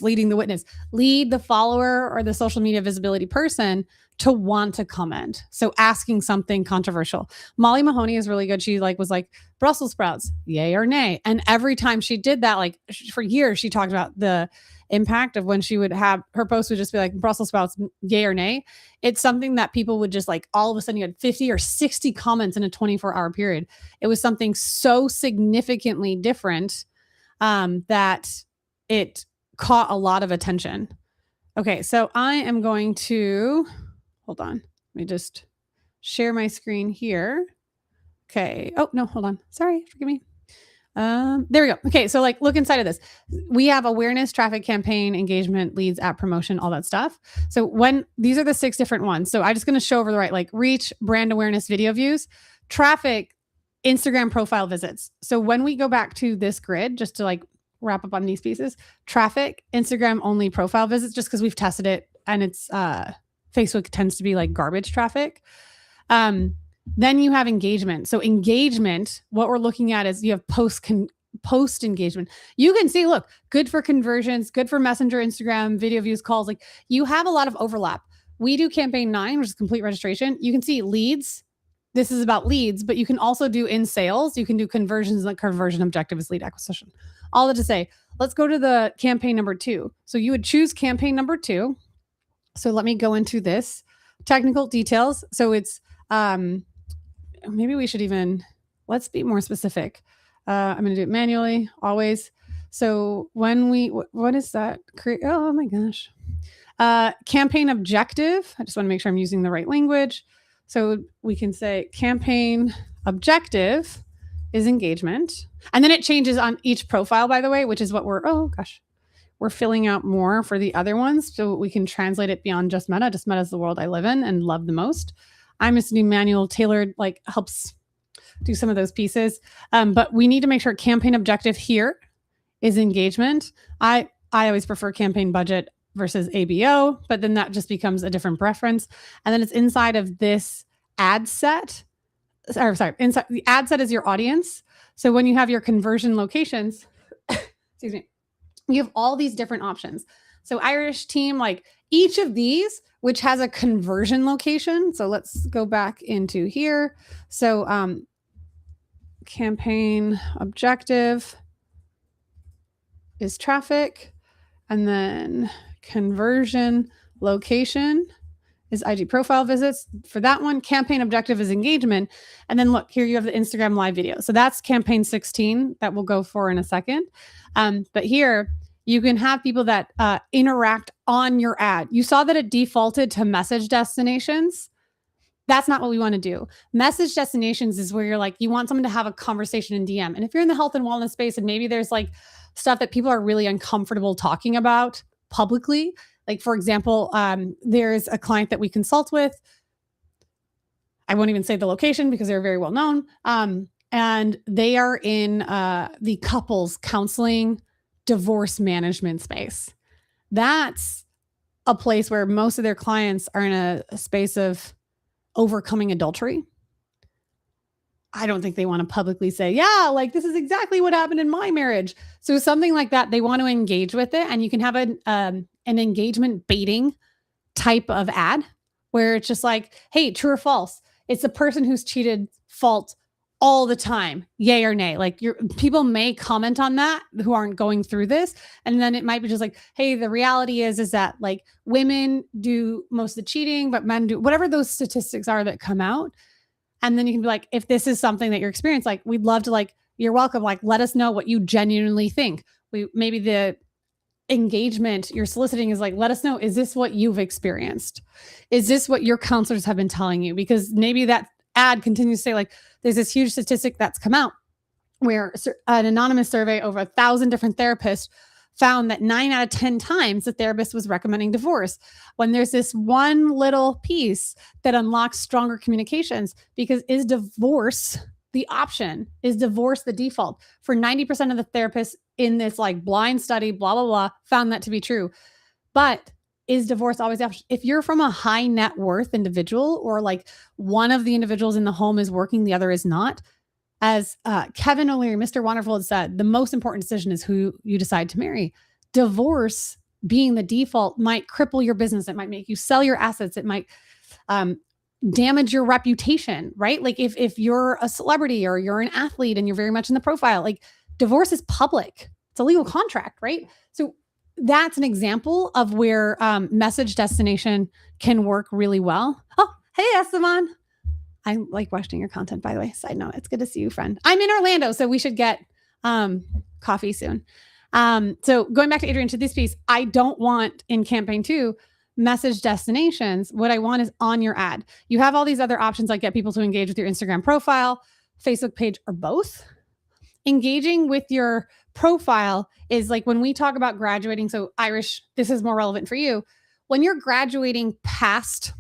leading the witness, lead the follower or the social media visibility person to want to comment. So asking something controversial. Molly Mahoney is really good. She was like Brussels sprouts, yay or nay. And every time she did that, for years, she talked about the impact of when she would have her post would just be like Brussels sprouts, yay or nay. It's something that people would just all of a sudden you had 50 or 60 comments in a 24-hour period. It was something so significantly different that it caught a lot of attention. Okay, so I am going to, hold on. Let me just share my screen here. Okay. Oh, no, hold on. Sorry, forgive me. There we go. Okay, so look inside of this. We have awareness, traffic, campaign, engagement, leads, app promotion, all that stuff. So when these are the 6 different ones. So I'm just going to show over the right, reach, brand awareness, video views, traffic, Instagram profile visits. So when we go back to this grid, just to wrap up on these pieces, traffic, Instagram only profile visits, just because we've tested it and it's Facebook tends to be garbage traffic. Then you have engagement. So engagement, what we're looking at is you have post engagement. You can see, look, good for conversions, good for Messenger, Instagram, video views, calls. You have a lot of overlap. We do campaign 9, which is complete registration. You can see leads. This is about leads, but you can also do in sales. You can do conversions. The conversion objective is lead acquisition. All that to say, let's go to the campaign number 2. So you would choose campaign number 2. So let me go into this technical details. So it's, maybe we should let's be more specific. I'm going to do it manually always. So when what is that? Oh my gosh. Campaign objective. I just want to make sure I'm using the right language. So we can say campaign objective is engagement. And then it changes on each profile, by the way, which is what we're filling out more for the other ones. So we can translate it beyond just Meta. Just Meta is the world I live in and love the most. I'm just doing manual tailored, helps do some of those pieces. But we need to make sure campaign objective here is engagement. I always prefer campaign budget versus ABO, but then that just becomes a different preference. And then it's inside of this ad set. Inside the ad set is your audience. So when you have your conversion locations, excuse me, you have all these different options. So Irish team, each of these, which has a conversion location. So let's go back into here. So campaign objective is traffic, and then conversion location is IG profile visits. For that one, campaign objective is engagement. And then look, here you have the Instagram live video. So that's campaign 16 that we'll go for in a second. But here you can have people that interact on your ad. You saw that it defaulted to message destinations. That's not what we want to do. Message destinations is where you're like, you want someone to have a conversation in DM. And if you're in the health and wellness space and maybe there's like stuff that people are really uncomfortable talking about publicly, like for example, there's a client that we consult with. I won't even say the location because they're very well known. And they are in the couples counseling, divorce management space. That's a place where most of their clients are in a space of overcoming adultery. I don't think they want to publicly say, yeah, like this is exactly what happened in my marriage. So something like that, they want to engage with it. And you can have an engagement baiting type of ad where it's just like, hey, true or false? It's the person who's cheated fault all the time, yay or nay. Like people may comment on that who aren't going through this. And then it might be just like, hey, the reality is that like women do most of the cheating, but men do whatever those statistics are that come out. And then you can be like, if this is something that you're experiencing, like we'd love to like, you're welcome. Like, let us know what you genuinely think. Maybe the engagement you're soliciting is like, let us know, is this what you've experienced? Is this what your counselors have been telling you? Because maybe that ad continues to say like, there's this huge statistic that's come out where an anonymous survey over 1,000 different therapists found that 9 out of 10 times the therapist was recommending divorce, when there's this one little piece that unlocks stronger communications. Because is divorce the option? Is divorce the default? For 90% of the therapists in this like blind study, blah, blah, blah, found that to be true. But is divorce always the option? If you're from a high net worth individual, or like one of the individuals in the home is working, the other is not, as Kevin O'Leary, Mr. Wonderful, had said, the most important decision is who you decide to marry. Divorce being the default might cripple your business. It might make you sell your assets. It might damage your reputation, right? Like if you're a celebrity or you're an athlete and you're very much in the profile, like divorce is public. It's a legal contract, right? So that's an example of where message destination can work really well. Oh, hey, Esteban. I like watching your content, by the way. Side note, it's good to see you, friend. I'm in Orlando, so we should get coffee soon. So going back to Adrian, to this piece, I don't want in campaign 2 message destinations. What I want is on your ad. You have all these other options like get people to engage with your Instagram profile, Facebook page, or both. Engaging with your profile is like when we talk about graduating. So Irish, this is more relevant for you. When you're graduating past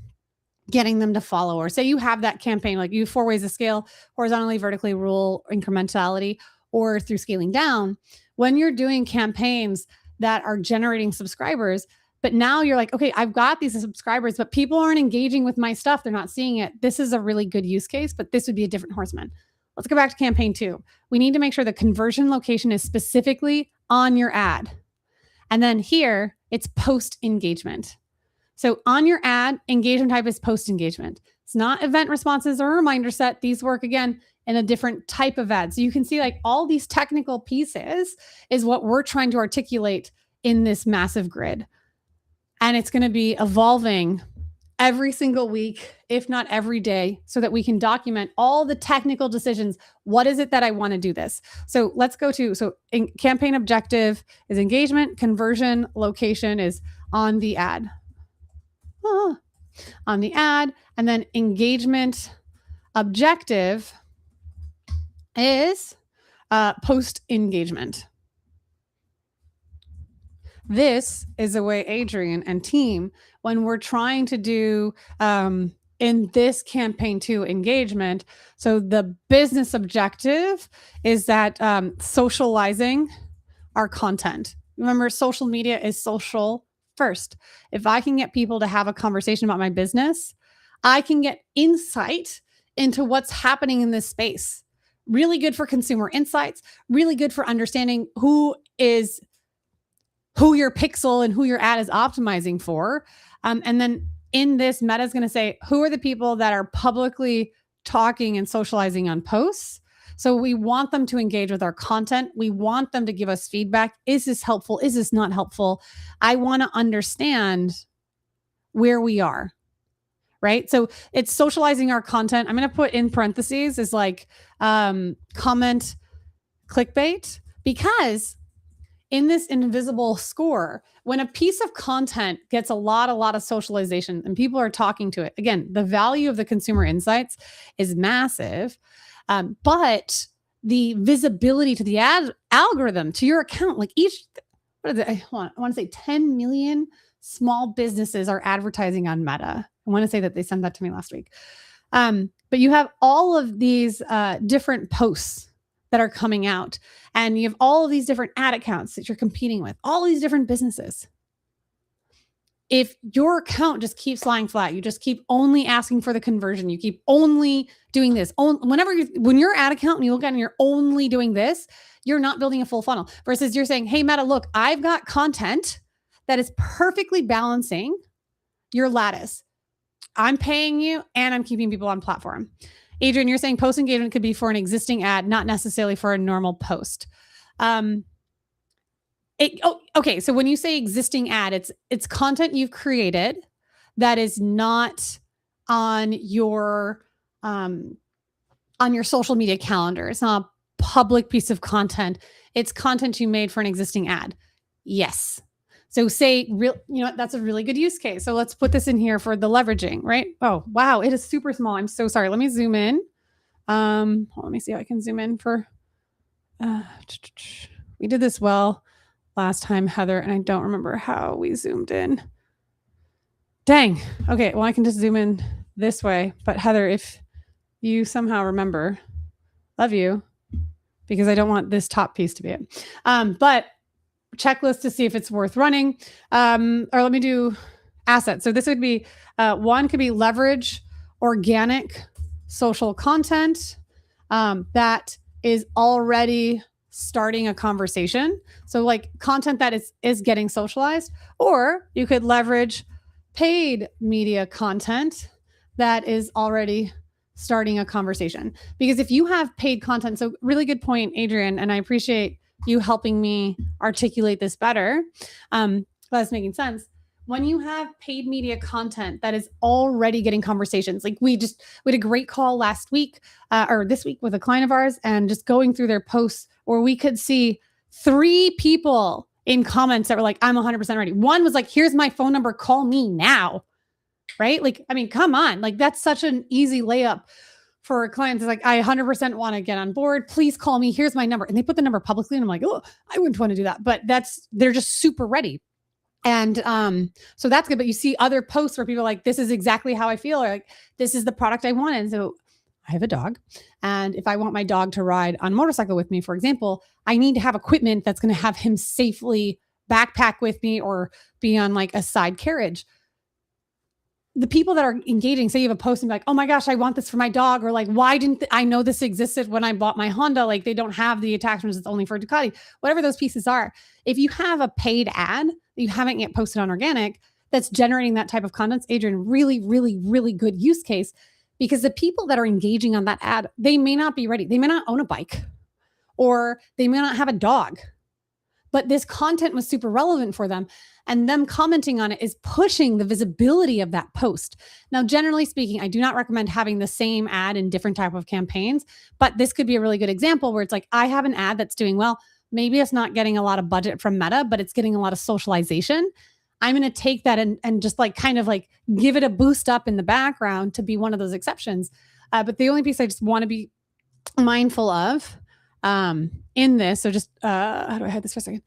getting them to follow, or say you have that campaign, like you have 4 ways to scale: horizontally, vertically, rule, incrementality, or through scaling down. When you're doing campaigns that are generating subscribers, but now you're like, okay, I've got these subscribers, but people aren't engaging with my stuff. They're not seeing it. This is a really good use case, but this would be a different Horseman. Let's go back to campaign 2. We need to make sure the conversion location is specifically on your ad. And then here, it's post engagement. So on your ad, engagement type is post engagement. It's not event responses or reminder set. These work again in a different type of ad. So you can see like all these technical pieces is what we're trying to articulate in this massive grid. And it's going to be evolving every single week, if not every day, so that we can document all the technical decisions. What is it that I want to do this? So let's go to, campaign objective is engagement, conversion location is on the ad. On the ad, and then engagement objective is post engagement. This is the way Adrian and team, when we're trying to do in this campaign 2 engagement. So the business objective is that socializing our content. Remember, social media is social first. If I can get people to have a conversation about my business, I can get insight into what's happening in this space. Really good for consumer insights, really good for understanding who your pixel and who your ad is optimizing for. And then in this, Meta is going to say, who are the people that are publicly talking and socializing on posts? So we want them to engage with our content. We want them to give us feedback. Is this helpful? Is this not helpful? I want to understand where we are. right? So it's socializing our content. I'm going to put in parentheses is like comment clickbait, because in this invisible score, when a piece of content gets a lot of socialization and people are talking to it, again, the value of the consumer insights is massive. But the visibility to the ad algorithm, to your account, like I want to say 10 million small businesses are advertising on Meta. I want to say that they sent that to me last week. But you have all of these different posts that are coming out, and you have all of these different ad accounts that you're competing with, all these different businesses. If your account just keeps lying flat, you just keep only asking for the conversion, you keep only doing this, when your ad account and you look at it and you're only doing this, you're not building a full funnel. Versus you're saying, hey, Meta, look, I've got content that is perfectly balancing your lattice. I'm paying you and I'm keeping people on platform. Adrian, you're saying post engagement could be for an existing ad, not necessarily for a normal post. Okay. So when you say existing ad, it's content you've created that is not on your social media calendar. It's not a public piece of content. It's content you made for an existing ad. Yes. So that's a really good use case. So let's put this in here for the leveraging, right? Oh, wow. It is super small. I'm so sorry. Let me zoom in. Let me see how I can zoom in for, we did this well last time, Heather, and I don't remember how we zoomed in. Dang. Okay. Well, I can just zoom in this way, but Heather, if you somehow remember, love you, because I don't want this top piece to be it. But checklist to see if it's worth running. Or let me do assets. So this would be, one could be leverage organic social content that is already starting a conversation. So like content that is getting socialized, or you could leverage paid media content that is already starting a conversation. Because if you have paid content, so really good point, Adrian, and I appreciate you helping me articulate this better. That's making sense. When you have paid media content that is already getting conversations, like we had a great call last week or this week with a client of ours, and just going through their posts where we could see 3 people in comments that were like, I'm 100% ready. One was like, here's my phone number, call me now. Right? Like, I mean, come on, like that's such an easy layup for clients. It's like, I 100% want to get on board. Please call me. Here's my number. And they put the number publicly. And I'm like, oh, I wouldn't want to do that. But they're just super ready. And so that's good. But you see other posts where people are like, this is exactly how I feel. Or like, this is the product I want. And so I have a dog. And if I want my dog to ride on a motorcycle with me, for example, I need to have equipment that's going to have him safely backpack with me or be on like a side carriage. The people that are engaging, say you have a post and be like, oh my gosh, I want this for my dog. Or like, why didn't I know this existed when I bought my Honda? Like they don't have the attachments. It's only for Ducati, whatever those pieces are. If you have a paid ad that you haven't yet posted on organic, that's generating that type of content, Adrian, really, really, really good use case, because the people that are engaging on that ad, they may not be ready. They may not own a bike or they may not have a dog, but this content was super relevant for them. And them commenting on it is pushing the visibility of that post. Now, generally speaking, I do not recommend having the same ad in different type of campaigns, but this could be a really good example where it's like, I have an ad that's doing well. Maybe it's not getting a lot of budget from Meta, but it's getting a lot of socialization. I'm going to take that and just like kind of like give it a boost up in the background to be one of those exceptions. But the only piece I just want to be mindful of in this, so just how do I hide this for a second?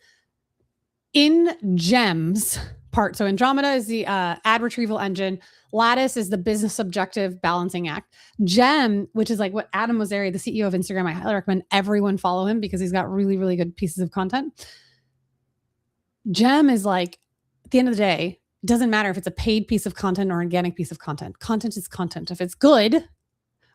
In GEMS part, so Andromeda is the ad retrieval engine. Lattice is the business objective balancing act. GEM, which is like what Adam Mosseri, the CEO of Instagram, I highly recommend everyone follow him because he's got really, really good pieces of content. GEM is like, at the end of the day, it doesn't matter if it's a paid piece of content or organic piece of content. Content is content. If it's good,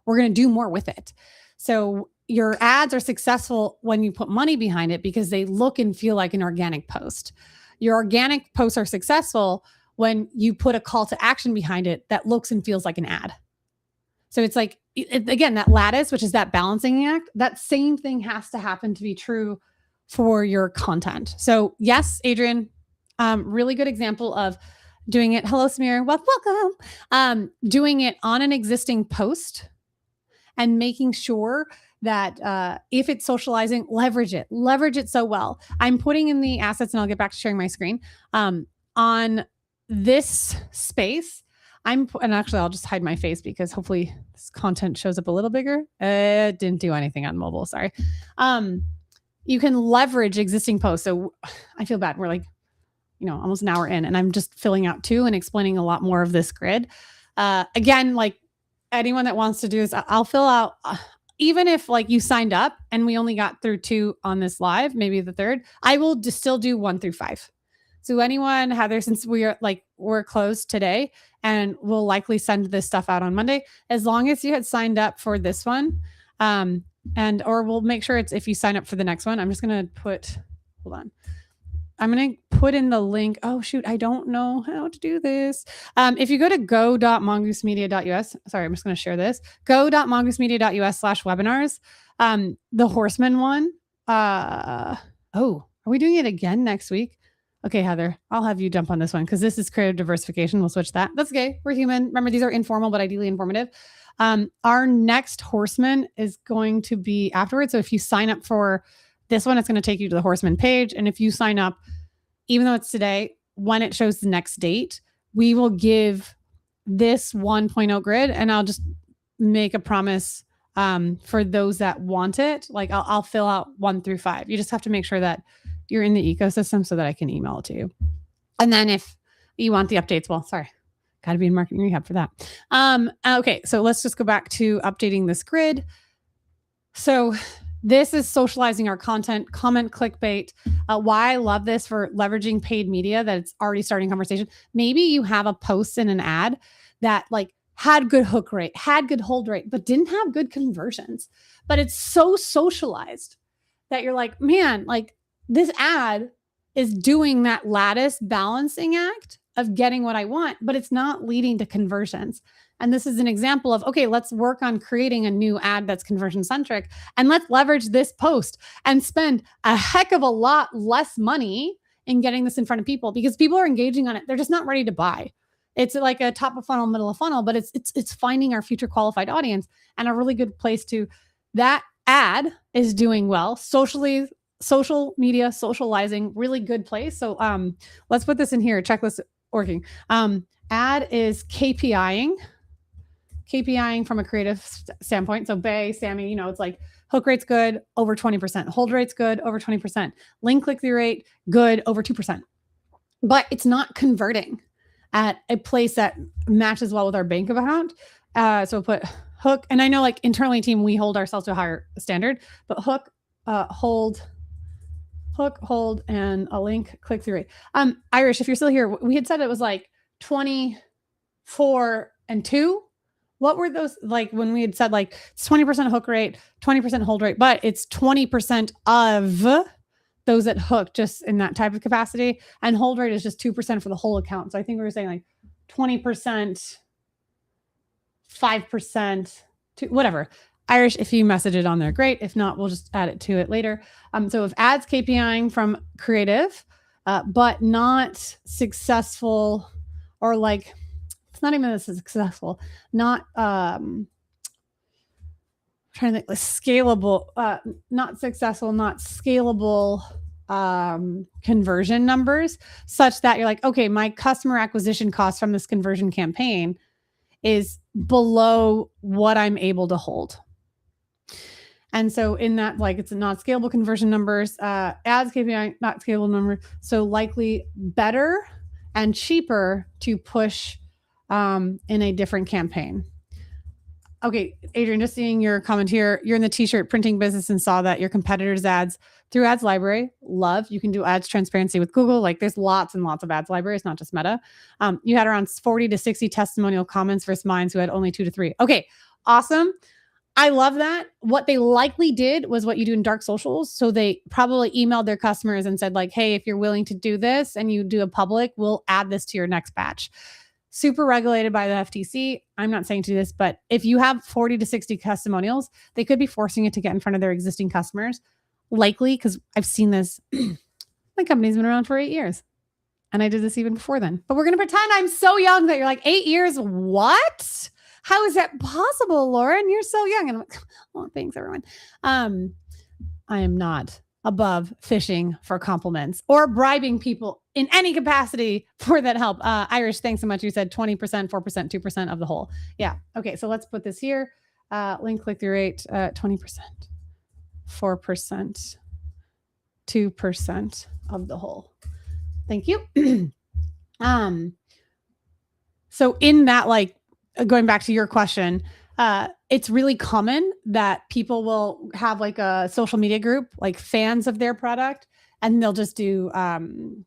we're going to do more with it. So your ads are successful when you put money behind it because they look and feel like an organic post. Your organic posts are successful when you put a call to action behind it that looks and feels like an ad. So it's like, again, that lattice, which is that balancing act, that same thing has to happen to be true for your content. So yes, Adrian, really good example of doing it. Hello, Samir. Welcome. Doing it on an existing post and making sure that if it's socializing, leverage it so well. I'm putting in the assets, and I'll get back to sharing my screen on this space. And actually I'll just hide my face because hopefully this content shows up a little bigger. It didn't do anything on mobile. Sorry. You can leverage existing posts. So I feel bad. We're like, almost an hour in, and I'm just filling out 2 and explaining a lot more of this grid. Again, like anyone that wants to do this, I'll fill out, even if like you signed up and we only got through 2 on this live, maybe the 3rd, I will just still do 1 through 5. So anyone, Heather, since we're closed today and we'll likely send this stuff out on Monday, as long as you had signed up for this one, or we'll make sure it's if you sign up for the next one. I'm just going to hold on. I'm going to put in the link. Oh, shoot. I don't know how to do this. If you go to go.mongoosemedia.us, sorry, I'm just going to share this. Go.mongoosemedia.us/webinars. The Horsemen one. Are we doing it again next week? Okay, Heather, I'll have you jump on this one because this is creative diversification. We'll switch that. That's okay. We're human. Remember, these are informal, but ideally informative. Our next Horseman is going to be afterwards. So if you sign up for this one, it's going to take you to the Horseman page. And if you sign up, even though it's today, when it shows the next date, we will give this 1.0 grid, and I'll just make a promise for those that want it. Like I'll fill out 1 through 5. You just have to make sure that you're in the ecosystem so that I can email it to you. And then if you want the updates, well, sorry, got to be in marketing rehab for that. Okay, so let's just go back to updating this grid. So this is socializing our content, comment clickbait. Why I love this for leveraging paid media, that it's already starting conversation. Maybe you have a post in an ad that like had good hook rate, had good hold rate, but didn't have good conversions. But it's so socialized that you're like, man, like this ad is doing that lattice balancing act of getting what I want, but it's not leading to conversions. And this is an example of, okay, let's work on creating a new ad that's conversion centric, and let's leverage this post and spend a heck of a lot less money in getting this in front of people, because people are engaging on it. They're just not ready to buy. It's like a top of funnel, middle of funnel, but it's finding our future qualified audience, and a really good place to, that ad is doing well socially. Social media, socializing, really good place. So let's put this in here. Checklist working. Ad is KPIing from a creative standpoint. So Bay, Sammy, it's like hook rate's good, over 20%. Hold rate's good, over 20%. Link click-through rate, good, over 2%. But it's not converting at a place that matches well with our bank account. So we'll put hook, and I know like internally team, we hold ourselves to a higher standard, but hook, hold, and a link click-through rate. Irish, if you're still here, we had said it was like 24 and 2. What were those like when we had said like it's 20% hook rate, 20% hold rate, but it's 20% of those that hook just in that type of capacity, and hold rate is just 2% for the whole account. So I think we were saying like 20%, 5%, whatever. Irish, if you message it on there, great. If not, we'll just add it to it later. So if ads KPIing from creative, but not successful, or like, it's not even this is successful, not trying to think, like scalable, not successful, not scalable conversion numbers, such that you're like, okay, my customer acquisition cost from this conversion campaign is below what I'm able to hold. And so in that, like, it's not scalable conversion numbers, ads KPI, not scalable number. So likely better and cheaper to push in a different campaign. Okay, Adrian, just seeing your comment here. You're in the t-shirt printing business and saw that your competitors' ads through ads library. Love. You can do ads transparency with Google. Like there's lots and lots of ads libraries, not just Meta. You had around 40 to 60 testimonial comments versus mine who had only 2 to 3. Okay, awesome. I love that. What they likely did was what you do in dark socials. So they probably emailed their customers and said like, hey, if you're willing to do this and you do a public, we'll add this to your next batch. Super regulated by the FTC. I'm not saying to do this, but if you have 40 to 60 testimonials, they could be forcing it to get in front of their existing customers. Likely, because I've seen this. My company's been around for 8 years. And I did this even before then. But we're going to pretend I'm so young that you're like, 8 years? What? How is that possible, Lauren? You're so young. And I'm like, oh, thanks, everyone. I am not above fishing for compliments or bribing people in any capacity for that help. Irish, thanks so much. You said 20%, 4%, 2% of the whole. Yeah. Okay. So let's put this here. Link click-through rate, 20%, 4%, 2% of the whole. Thank you. So in that, like, going back to your question, it's really common that people will have like a social media group, like fans of their product, and they'll just do, LinkedIn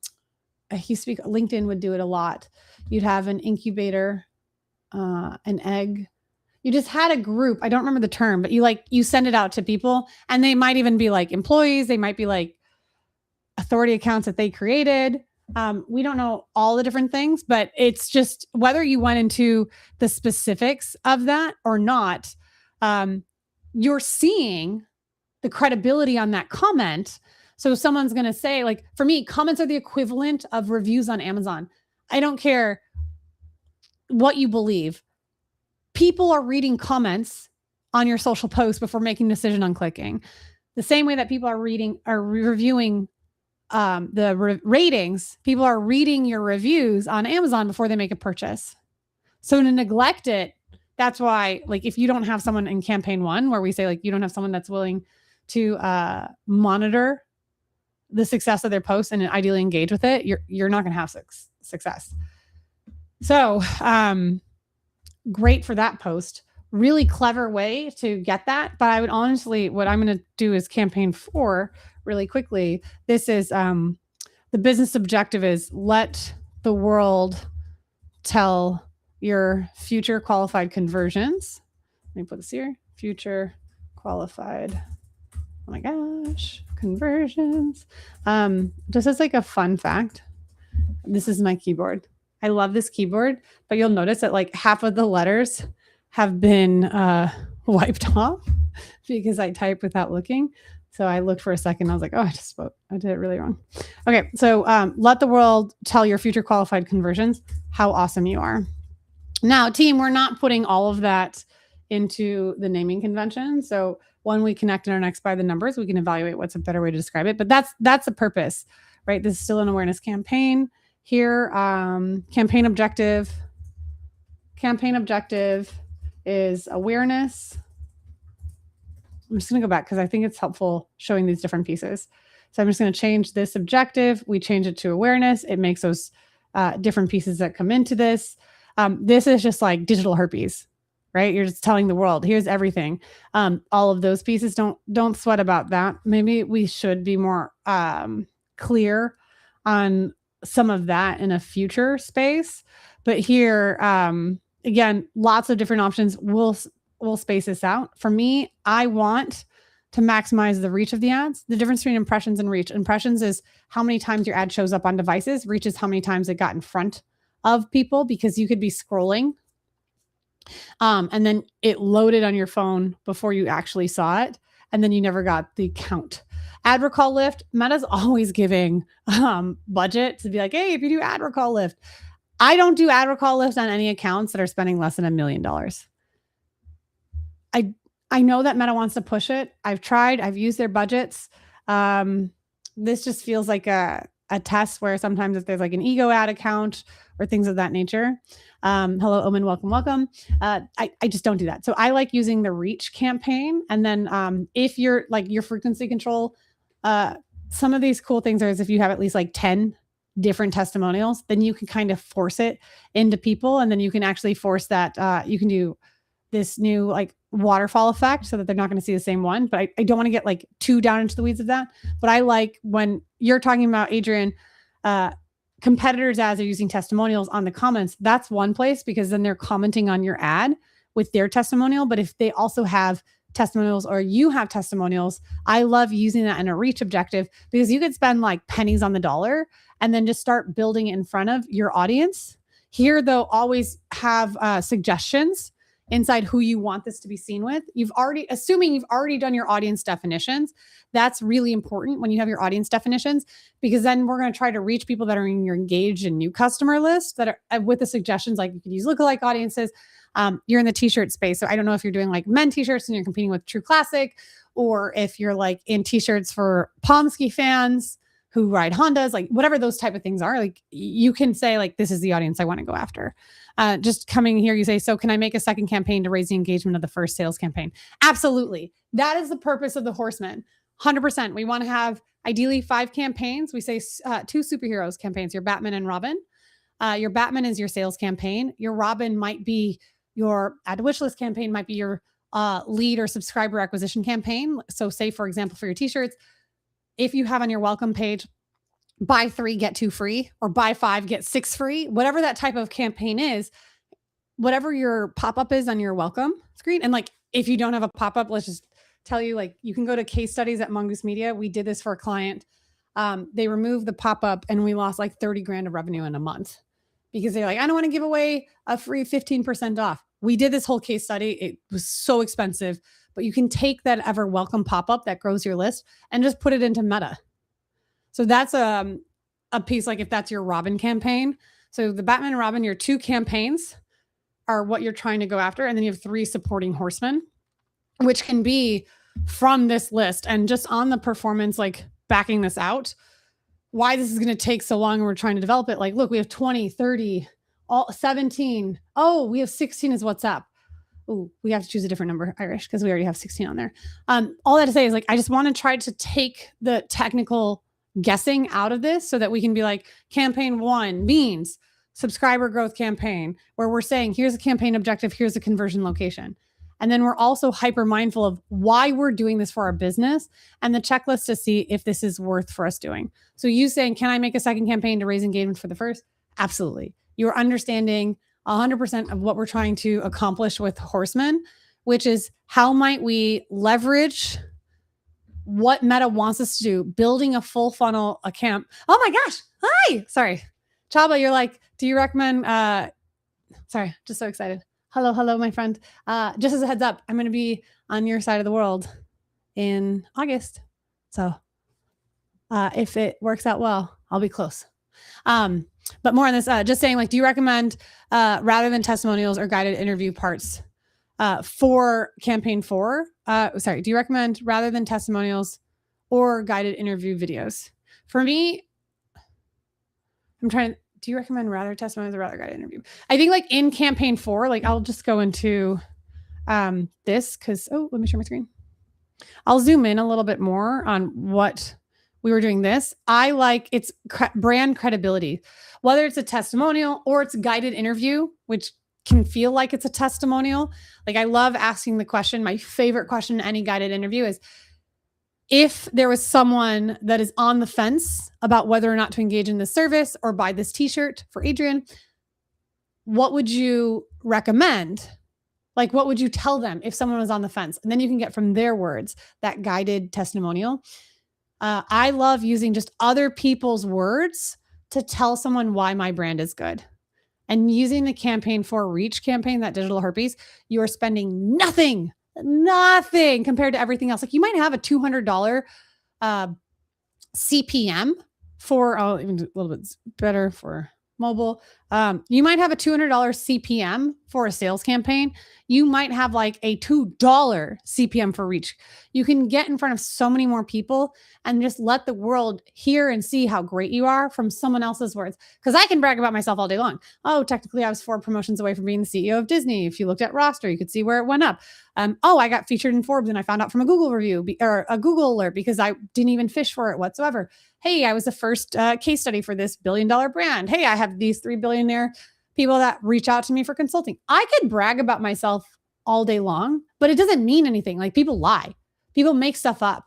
would do it a lot. You'd have an incubator, an egg. You just had a group. I don't remember the term, but you send it out to people, and they might even be like employees. They might be like authority accounts that they created. We don't know all the different things, but it's just whether you went into the specifics of that or not, you're seeing the credibility on that comment. So someone's going to say, like, for me, comments are the equivalent of reviews on Amazon. I don't care what you believe. People are reading comments on your social post before making a decision on clicking. The same way that people are reviewing ratings, people are reading your reviews on Amazon before they make a purchase. So to neglect it, that's why, like, if you don't have someone in campaign 1 where we say, like, you don't have someone that's willing to monitor the success of their post and ideally engage with it, you're not going to have success. So great for that post. Really clever way to get that. But I would honestly, what I'm going to do is campaign 4 really quickly. This is the business objective is let the world tell your future qualified conversions. Let me put this here. Future qualified. Oh my gosh, conversions. Just as like a fun fact, this is my keyboard. I love this keyboard, but you'll notice that like half of the letters have been wiped off because I type without looking. So I looked for a second. I was like, oh, I did it really wrong. Okay. So let the world tell your future qualified conversions how awesome you are. Now, team, we're not putting all of that into the naming convention. So when we connect in our next by the numbers, we can evaluate what's a better way to describe it. But that's the purpose, right? This is still an awareness campaign here. Campaign objective is awareness. I'm just going to go back because I think it's helpful showing these different pieces. So I'm just going to change this objective. We change it to awareness. It makes those different pieces that come into this. This is just like digital herpes, right? You're just telling the world, here's everything. All of those pieces, don't sweat about that. Maybe we should be more clear on some of that in a future space. But here, again, lots of different options. We'll space this out. For me, I want to maximize the reach of the ads. The difference between impressions and reach. Impressions is how many times your ad shows up on devices. Reach is how many times it got in front of people, because you could be scrolling and then it loaded on your phone before you actually saw it, and then you never got the count. Ad recall lift, Meta's always giving budget to be like, hey, if you do ad recall lift. I don't do ad recall lift on any accounts that are spending less than $1 million. I know that Meta wants to push it. I've tried. I've used their budgets. This just feels like a test where sometimes if there's like an ego ad account or things of that nature. Hello, Omen. Welcome. I just don't do that. So I like using the reach campaign. And then if you're like your frequency control, some of these cool things are if you have at least like 10 different testimonials, then you can kind of force it into people. And then you can actually force that. You can do this new like waterfall effect so that they're not going to see the same one. But I don't want to get like too down into the weeds of that. But I like when you're talking about, Adrian, competitors ads are using testimonials on the comments. That's one place, because then they're commenting on your ad with their testimonial. But if they also have testimonials or you have testimonials, I love using that in a reach objective, because you could spend like pennies on the dollar and then just start building it in front of your audience. Here, they'll always have suggestions inside who you want this to be seen with. Assuming you've already done your audience definitions, that's really important when you have your audience definitions, because then we're going to try to reach people that are in your engaged and new customer list that are with the suggestions, like you could use lookalike audiences. You're in the t-shirt space. So I don't know if you're doing like men t-shirts and you're competing with True Classic, or if you're like in t-shirts for Pomsky fans who ride Hondas, like whatever those type of things are, like you can say like, this is the audience I want to go after. Just coming here, you say, so can I make a second campaign to raise the engagement of the first sales campaign? Absolutely. That is the purpose of the Horsemen. 100%. We want to have ideally 5 campaigns. We say 2 superheroes campaigns, your Batman and Robin. Your Batman is your sales campaign. Your Robin might be your add to wish list campaign, might be your lead or subscriber acquisition campaign. So say, for example, for your t-shirts, if you have on your welcome page, buy 3, get 2 free, or buy 5, get 6 free, whatever that type of campaign is, whatever your pop-up is on your welcome screen. And like, if you don't have a pop-up, let's just tell you, like, you can go to case studies at Mongoose Media. We did this for a client. They removed the pop-up and we lost like 30 grand of revenue in a month because they're like, I don't want to give away a free 15% off. We did this whole case study. It was so expensive, but you can take that ever welcome pop-up that grows your list and just put it into Meta. So that's a piece, like if that's your Robin campaign. So the Batman and Robin, your 2 campaigns are what you're trying to go after. And then you have 3 supporting Horsemen, which can be from this list. And just on the performance, like backing this out, why this is going to take so long and we're trying to develop it. Like, look, we have 20, 30, all 17. Oh, we have 16 is what's up. Oh, we have to choose a different number, Irish, because we already have 16 on there. All that to say is like, I just want to try to take the technical guessing out of this so that we can be like, campaign 1 means subscriber growth campaign, where we're saying, here's a campaign objective, here's a conversion location. And then we're also hyper mindful of why we're doing this for our business and the checklist to see if this is worth for us doing. So you saying, can I make a second campaign to raise engagement for the first? Absolutely. You're understanding 100% of what we're trying to accomplish with Horsemen, which is how might we leverage what Meta wants us to do, building a full funnel account. Oh my gosh. Hi. Sorry. Chaba, you're like, do you recommend, sorry, just so excited. Hello, my friend. Just as a heads up, I'm going to be on your side of the world in August. So if it works out well, I'll be close. But more on this, just saying, like, do you recommend rather than testimonials or guided interview parts for campaign 4? Do you recommend rather than testimonials or guided interview videos? For me, do you recommend rather testimonials or rather guided interview? I think like in campaign 4, like I'll just go into this because, let me share my screen. I'll zoom in a little bit more on what we were doing this. I like its brand credibility, whether it's a testimonial or it's a guided interview, which can feel like it's a testimonial. Like I love asking the question. My favorite question in any guided interview is, if there was someone that is on the fence about whether or not to engage in this service or buy this t-shirt for Adrian, what would you recommend? Like, what would you tell them if someone was on the fence? And then you can get from their words that guided testimonial. I love using just other people's words to tell someone why my brand is good. And using the campaign 4 reach campaign, that digital herpes, you are spending nothing compared to everything else. Like you might have a $200 CPM for, even a little bit better for mobile. You might have a $200 CPM for a sales campaign. You might have like a $2 CPM for reach. You can get in front of so many more people and just let the world hear and see how great you are from someone else's words. Because I can brag about myself all day long. Oh, technically I was 4 promotions away from being the CEO of Disney. If you looked at roster, you could see where it went up. I got featured in Forbes and I found out from a Google review or a Google alert because I didn't even fish for it whatsoever. Hey, I was the first case study for this $1 billion brand. Hey, I have these 3 billionaire people that reach out to me for consulting. I could brag about myself all day long, but it doesn't mean anything. Like people lie, people make stuff up.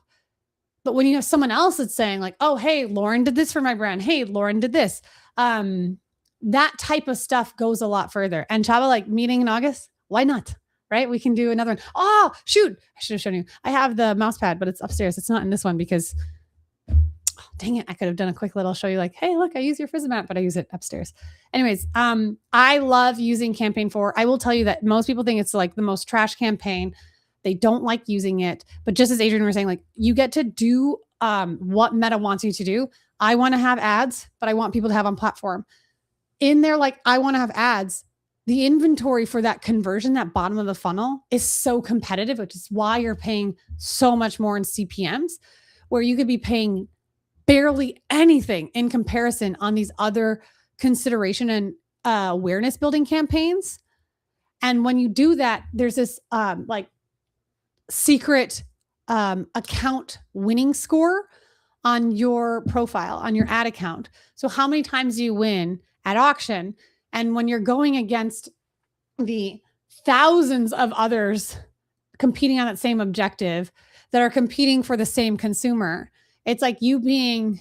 But when you have someone else that's saying like, oh, hey, Lauren did this for my brand. Hey, Lauren did this. That type of stuff goes a lot further. And Chava, like meeting in August, why not? Right? We can do another one. Oh, shoot. I should have shown you. I have the mouse pad, but it's upstairs. It's not in this one because Dang it. I could have done a quick little show you like, hey, look, I use your Frizzamat, but I use it upstairs. Anyways, I love using Campaign 4. I will tell you that most people think it's like the most trash campaign. They don't like using it. But just as Adrian was saying, like you get to do what Meta wants you to do. I want to have ads, but I want people to have on platform. In there, like I want to have ads. The inventory for that conversion, that bottom of the funnel is so competitive, which is why you're paying so much more in CPMs, where you could be paying barely anything in comparison on these other consideration and awareness building campaigns. And when you do that, there's this like secret account winning score on your profile, on your ad account. So how many times do you win at auction? And when you're going against the thousands of others competing on that same objective that are competing for the same consumer, it's like you being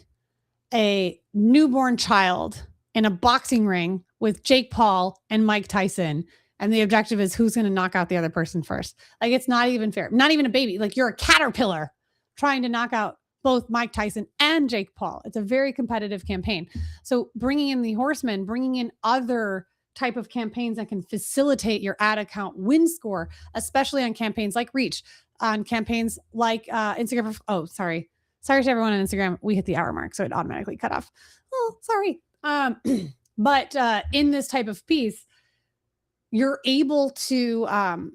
a newborn child in a boxing ring with Jake Paul and Mike Tyson. And the objective is who's going to knock out the other person first. Like, it's not even fair. Not even a baby. Like, you're a caterpillar trying to knock out both Mike Tyson and Jake Paul. It's a very competitive campaign. So bringing in the Horsemen, bringing in other type of campaigns that can facilitate your ad account win score, especially on campaigns like Reach, on campaigns like Instagram. Oh, sorry to everyone on Instagram. We hit the hour mark, so it automatically cut off. Oh, sorry. But in this type of piece, you're able to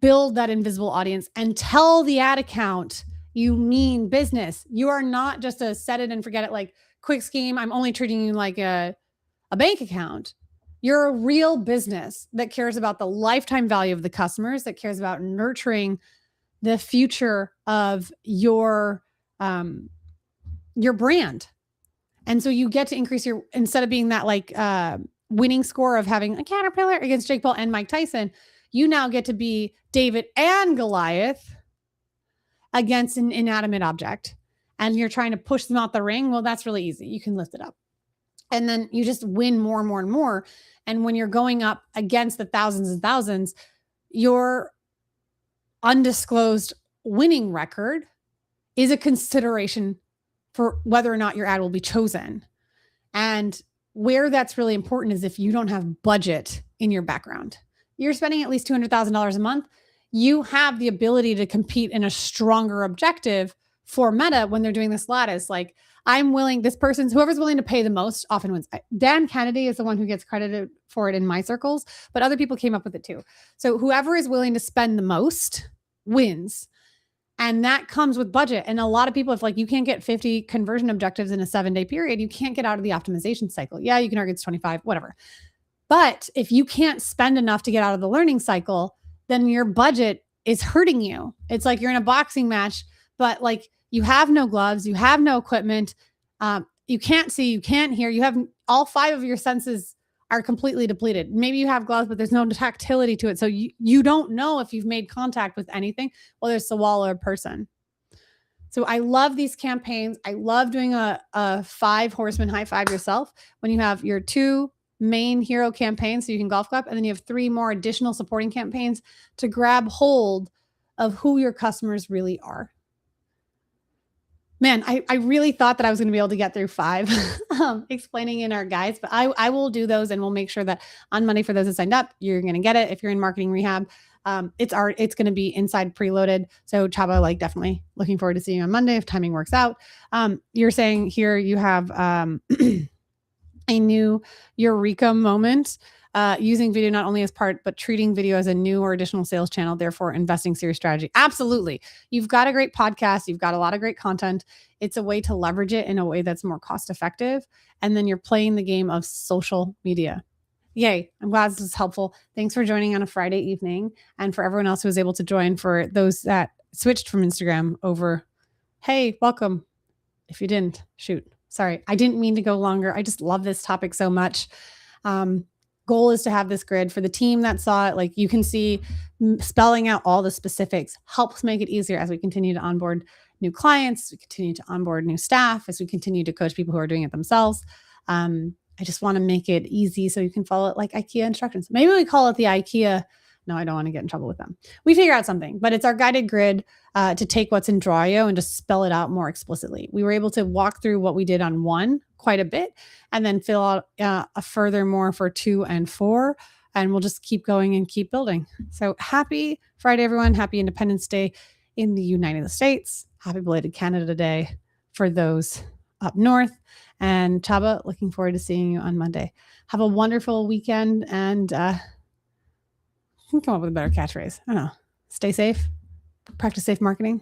build that invisible audience and tell the ad account you mean business. You are not just a set it and forget it, like quick scheme. I'm only treating you like a bank account. You're a real business that cares about the lifetime value of the customers, that cares about nurturing the future of your brand. And so you get to increase your, instead of being that like winning score of having a caterpillar against Jake Paul and Mike Tyson, you now get to be David and Goliath against an inanimate object. And you're trying to push them out the ring. Well, that's really easy. You can lift it up. And then you just win more and more and more. And when you're going up against the thousands and thousands, your undisclosed winning record is a consideration for whether or not your ad will be chosen. And where that's really important is if you don't have budget in your background. You're spending at least $200,000 a month. You have the ability to compete in a stronger objective for Meta when they're doing this lattice. Like, I'm willing, whoever's willing to pay the most often wins. Dan Kennedy is the one who gets credited for it in my circles, but other people came up with it too. So whoever is willing to spend the most wins. And that comes with budget. And a lot of people, if like you can't get 50 conversion objectives in a 7-day period, you can't get out of the optimization cycle. Yeah, you can argue it's 25, whatever. But if you can't spend enough to get out of the learning cycle, then your budget is hurting you. It's like you're in a boxing match, but like you have no gloves, you have no equipment, you can't see, you can't hear, you have all 5 of your senses are completely depleted. Maybe you have gloves, but there's no tactility to it. So you don't know if you've made contact with anything, whether it's the wall or a person. So I love these campaigns. I love doing a 5 horseman high five yourself when you have your 2 main hero campaigns, so you can golf clap, and then you have 3 more additional supporting campaigns to grab hold of who your customers really are. Man, I really thought that I was going to be able to get through 5 explaining in our guides, but I will do those, and we'll make sure that on Monday for those that signed up, you're going to get it. If you're in marketing rehab, it's going to be inside preloaded. So Chaba, like, definitely looking forward to seeing you on Monday if timing works out. You're saying here you have a new eureka moment, using video not only as part, but treating video as a new or additional sales channel, therefore investing serious strategy. Absolutely. You've got a great podcast. You've got a lot of great content. It's a way to leverage it in a way that's more cost effective. And then you're playing the game of social media. Yay. I'm glad this is helpful. Thanks for joining on a Friday evening. And for everyone else who was able to join, for those that switched from Instagram over, hey, welcome. If you didn't, shoot. Sorry, I didn't mean to go longer. I just love this topic so much. Goal is to have this grid for the team that saw it. Like, you can see spelling out all the specifics helps make it easier as we continue to onboard new clients, we continue to onboard new staff, as we continue to coach people who are doing it themselves. I just want to make it easy so you can follow it like IKEA instructions. Maybe we call it the IKEA No, I don't want to get in trouble with them. We figure out something, but it's our guided grid to take what's in Draw.io and just spell it out more explicitly. We were able to walk through what we did on 1 quite a bit and then fill out a further more for 2 and 4. And we'll just keep going and keep building. So happy Friday, everyone. Happy Independence Day in the United States. Happy belated Canada Day for those up north. And Chaba, looking forward to seeing you on Monday. Have a wonderful weekend and I can come up with a better catchphrase. I don't know. Stay safe. Practice safe marketing.